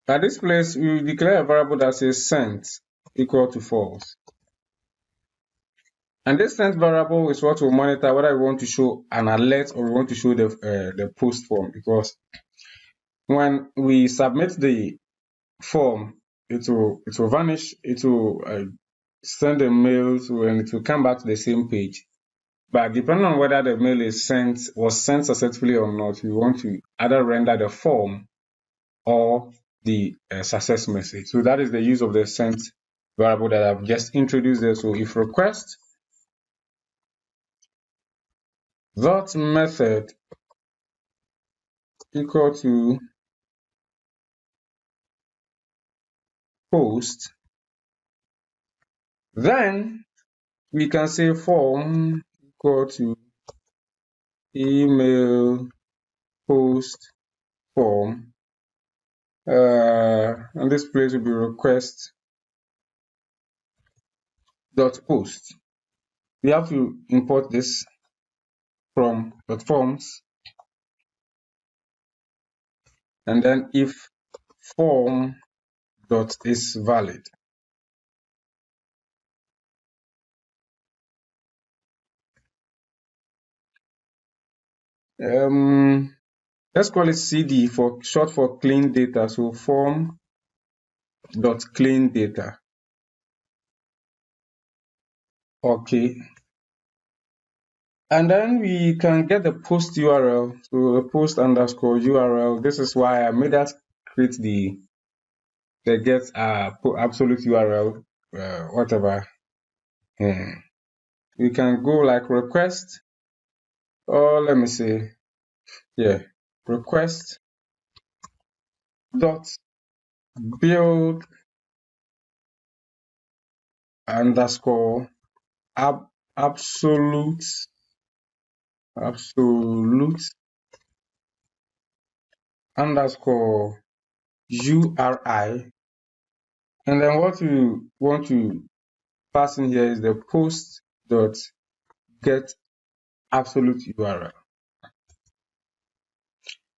At this place, we declare a variable that says sent equal to false. And this sent variable is what will monitor whether we want to show an alert or we want to show the post form, because when we submit the form, it will vanish, it will send a mail and it will come back to the same page. But depending on whether the mail was sent successfully or not, we want to either render the form or the success message. So that is the use of the sent variable that I've just introduced there. So if request that method equal to post. Then we can say form equal to email post form, and this place will be request dot post. We have to import this from dot forms, and then if form dot is valid. Let's call it CD for short for clean data. So form dot clean data. Okay. And then we can get the post URL. So the post underscore URL. This is why I made us create the get absolute URL, whatever. We can go like request, or let me say, request dot build underscore absolute underscore URI, and then what you want to pass in here is the post dot get absolute URL.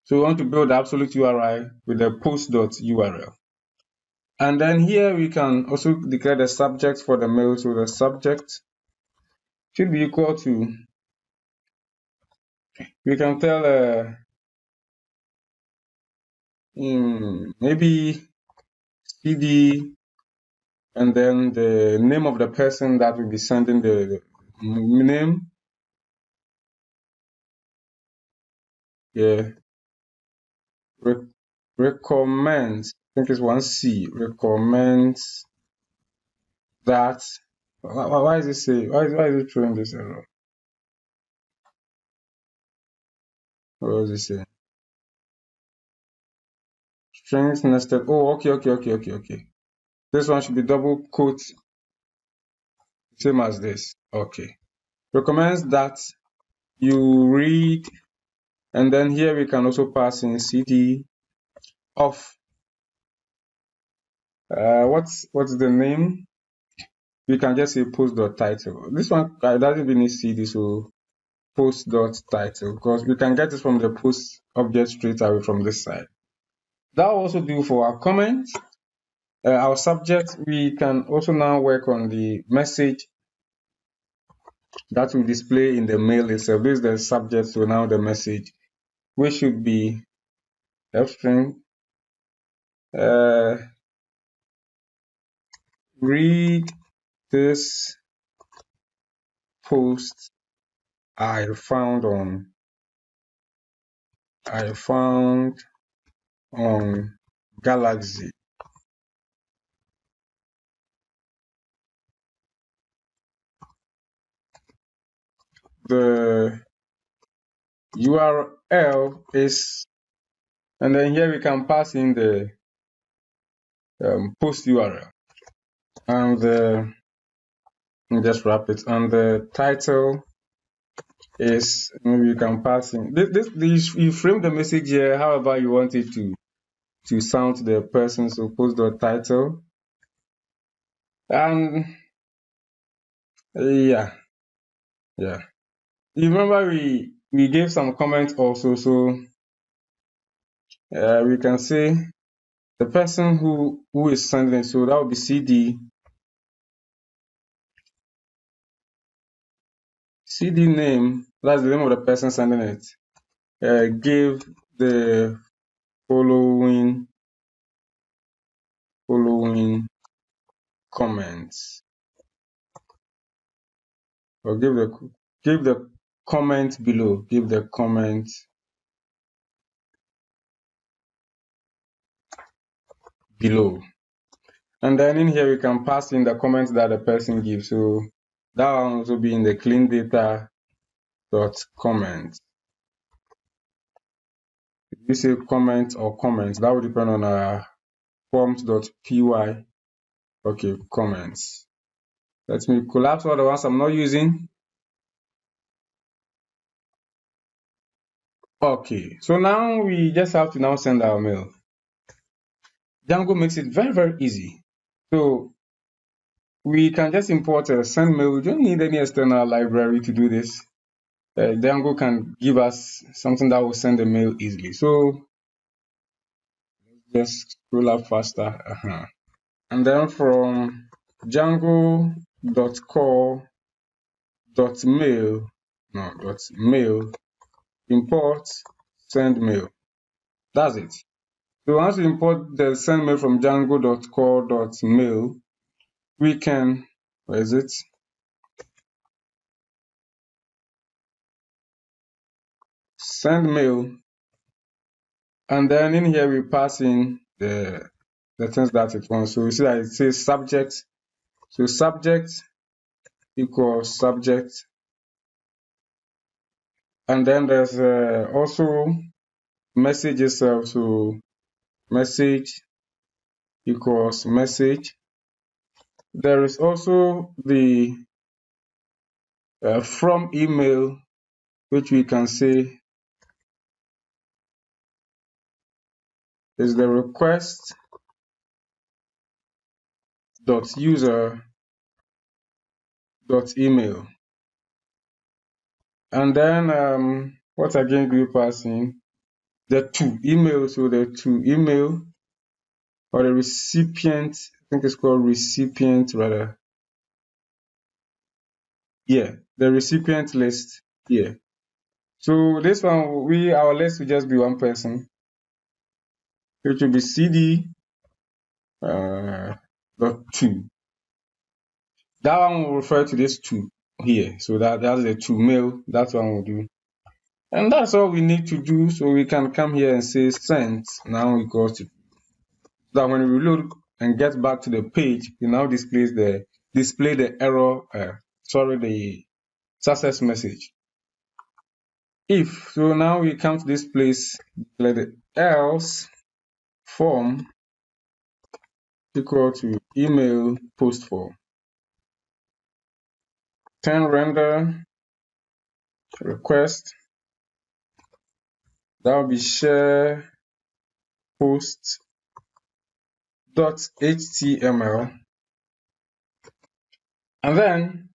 So we want to build the absolute URI with the post dot URL. And then here we can also declare the subject for the mail. So the subject should be equal to, we can tell maybe CD, and then the name of the person that will be sending the name. Recommends, I think it's 1C, recommends that. Why is it say? Why is it throwing this error? What was it saying? Strings nested. Oh, okay. This one should be double quote, same as this. Okay. Recommends that you read, and then here we can also pass in CD of what's the name? We can just say post.title. This one doesn't even need CD, so post.title, because we can get it from the post object straight away from this side. That will also do for our comment. Our subject, we can also now work on the message that will display in the mail itself. This is the subject, so now the message, which should be f-string read this post I found on Galaxy. The URL is, and then here we can pass in the post URL, and just wrap it. And the title is, maybe you can pass in this. You frame the message here however you want it to sound to the person. So post.title, and yeah. You remember we gave some comments also, so we can say the person who is sending, so that would be CD name, that's the name of the person sending it. Give the following comments, or give the comment below. Give the comment below, and then in here we can pass in the comments that the person gives. So that will also be in the clean data dot comment. We say comment or comments. That will depend on our forms.py. Okay, comments. Let me collapse all the ones I'm not using. Okay, so now we just have to now send our mail. Django makes it very, very easy. So we can just import a send mail. We don't need any external library to do this. Django can give us something that will send the mail easily. So just scroll up faster. And then from django.core.mail import send mail. That's it. So once we import the send mail from django.core.mail, we can, where is it? Send mail. And then in here we pass in the things that it wants. So you see that it says subject. So subject equals subject. And then there's also message itself. So message equals message. There is also the from email, which we can say is the request dot user dot email. And then what again do you pass in? The to email. So the to email or the recipient, I think it's called recipient rather. Yeah, the recipient list here. So this one, our list will just be one person. It will be cd dot to. That one will refer to this to here. So that's the to mail. That one will do. And that's all we need to do. So we can come here and say sent. Now it goes to that. When we reload and get back to the page, it now display the error. The success message. If so, now we come to this place, let the else form equal to email post form. Turn render request. That will be share post .html. And then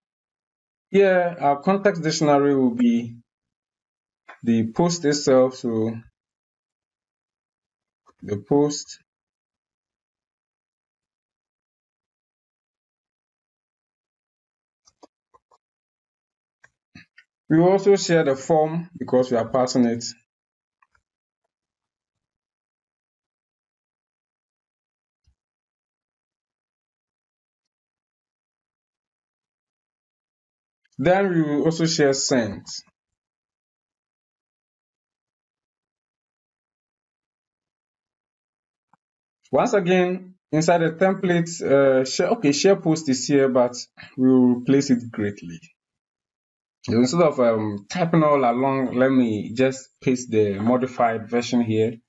here our context dictionary will be the post itself. So the post. We will also share the form because we are passing it. Then we will also share sent. Once again, inside the template, share post is here, but we will replace it greatly. So instead of typing all along, let me just paste the modified version here.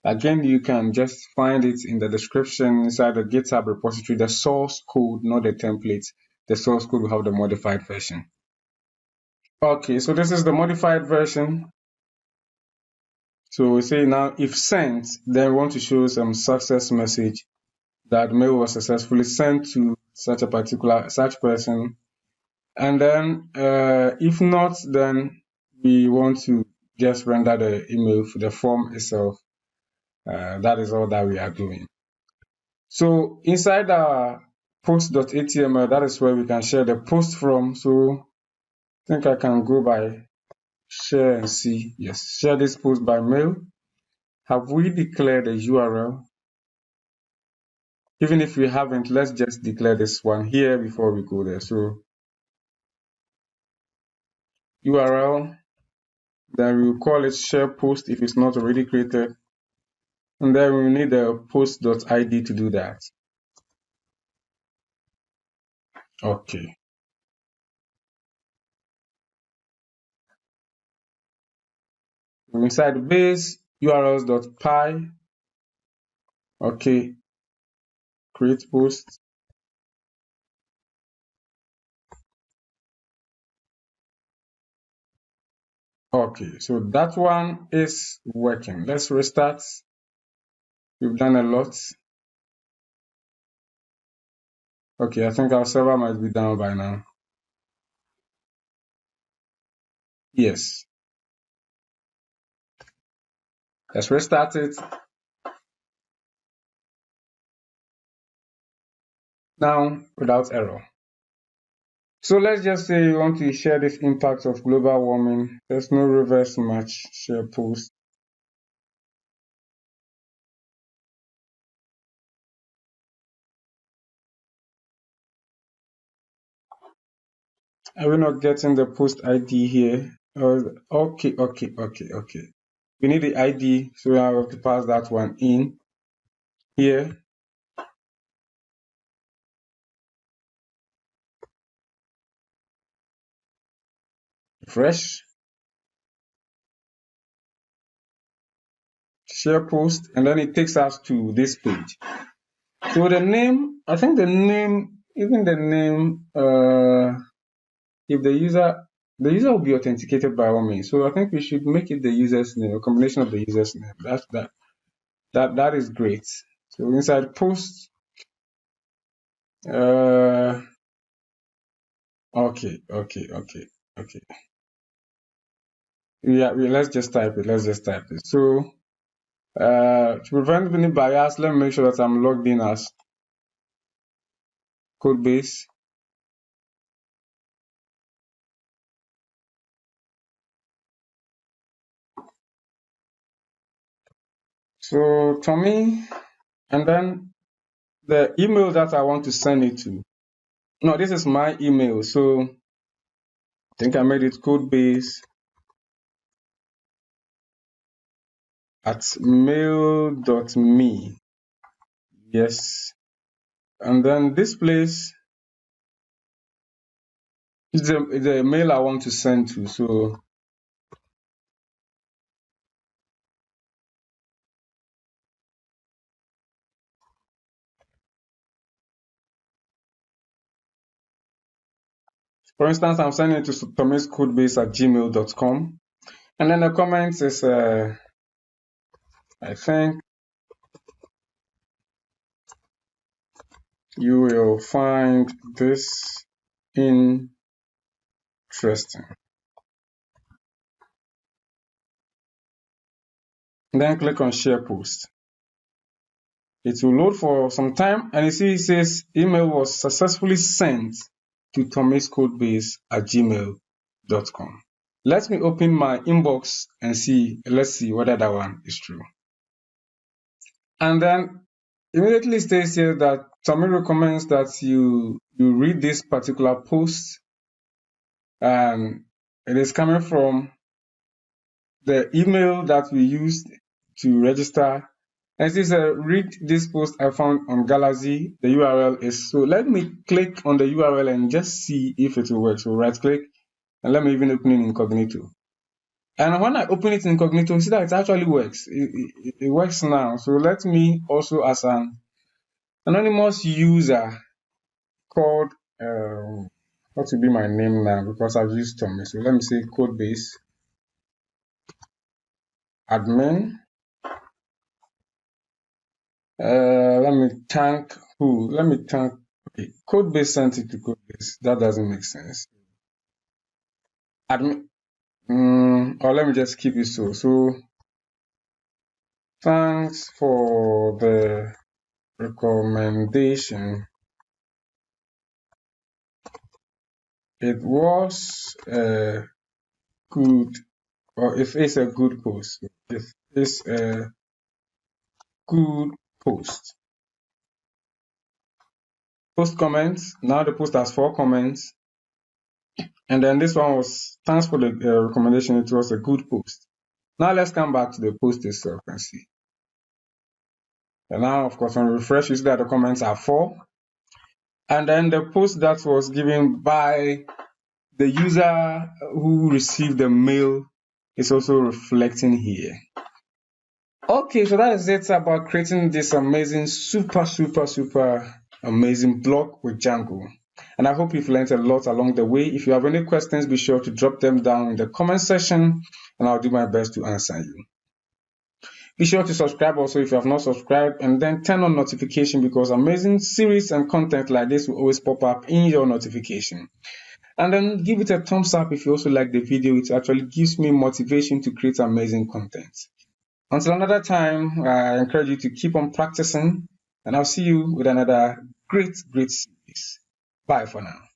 Again, you can just find it in the description inside the GitHub repository, the source code, not the template. The source code will have the modified version. Okay, so this is the modified version. So we say now if sent, then we want to show some success message that mail was successfully sent to such person. And then if not, then we want to just render the email for the form itself. That is all that we are doing. So inside our post.html, that is where we can share the post from. So I think I can go by share and see. Yes, share this post by mail. Have we declared a URL? Even if we haven't, let's just declare this one here before we go there. So URL, then we'll call it share post if it's not already created. And then we need the post.id to do that. Okay. Inside the base, urls.py. Okay, create post. Okay, so that one is working. Let's restart. We've done a lot. Okay, I think our server might be down by now. Yes. Let's restart it. Now, without error. So let's just say you want to share this impact of global warming. There's no reverse match share post. Are we not getting the post ID here? Okay. We need the ID, so we have to pass that one in here. Refresh. Share post, and then it takes us to this page. So the name, I think the name, even the name, if the user will be authenticated by all means. So I think we should make it the user's name, a combination of the user's name. That is great. So inside post, okay. Yeah, let's just type it. So to prevent any bias, let me make sure that I'm logged in as Codebase. So Tommy, and then the email that I want to send it to. No, this is my email. So I think I made it codebase@mail.me. Yes. And then this place is the mail I want to send to. So for instance, I'm sending it to tommyscodebase@gmail.com. And then the comments is, I think you will find this interesting. And then click on share post. It will load for some time, and you see it says email was successfully sent to tommyscodebase@gmail.com. Let me open my inbox and let's see whether that one is true. And then immediately states here that Tommy recommends that you read this particular post, and it is coming from the email that we used to register. And it says, read this post I found on Galaxy. The URL is, so let me click on the URL and just see if it will work. So right click, and let me even open it in incognito. And when I open it in incognito, you see that it actually works. It works now. So let me also, as an anonymous user called, what will be my name now, because I've used Tommy. So let me say Codebase admin. Let me thank who? Let me thank, okay, Codebase sent it to Codebase. That doesn't make sense. Admin, or let me just keep it so. So, thanks for the recommendation. It was good, or if it's a good post. If it's a good post. Post comments. Now the post has 4 comments. And then this one was, thanks for the recommendation. It was a good post. Now let's come back to the post itself and see. And now, of course, when we refresh, you see that the comments are 4. And then the post that was given by the user who received the mail is also reflecting here. Okay, so that is it about creating this amazing, super amazing blog with Django. And I hope you've learned a lot along the way. If you have any questions, be sure to drop them down in the comment section and I'll do my best to answer you. Be sure to subscribe also if you have not subscribed, and then turn on notification because amazing series and content like this will always pop up in your notification. And then give it a thumbs up if you also like the video. It actually gives me motivation to create amazing content. Until another time, I encourage you to keep on practicing, and I'll see you with another great series. Bye for now.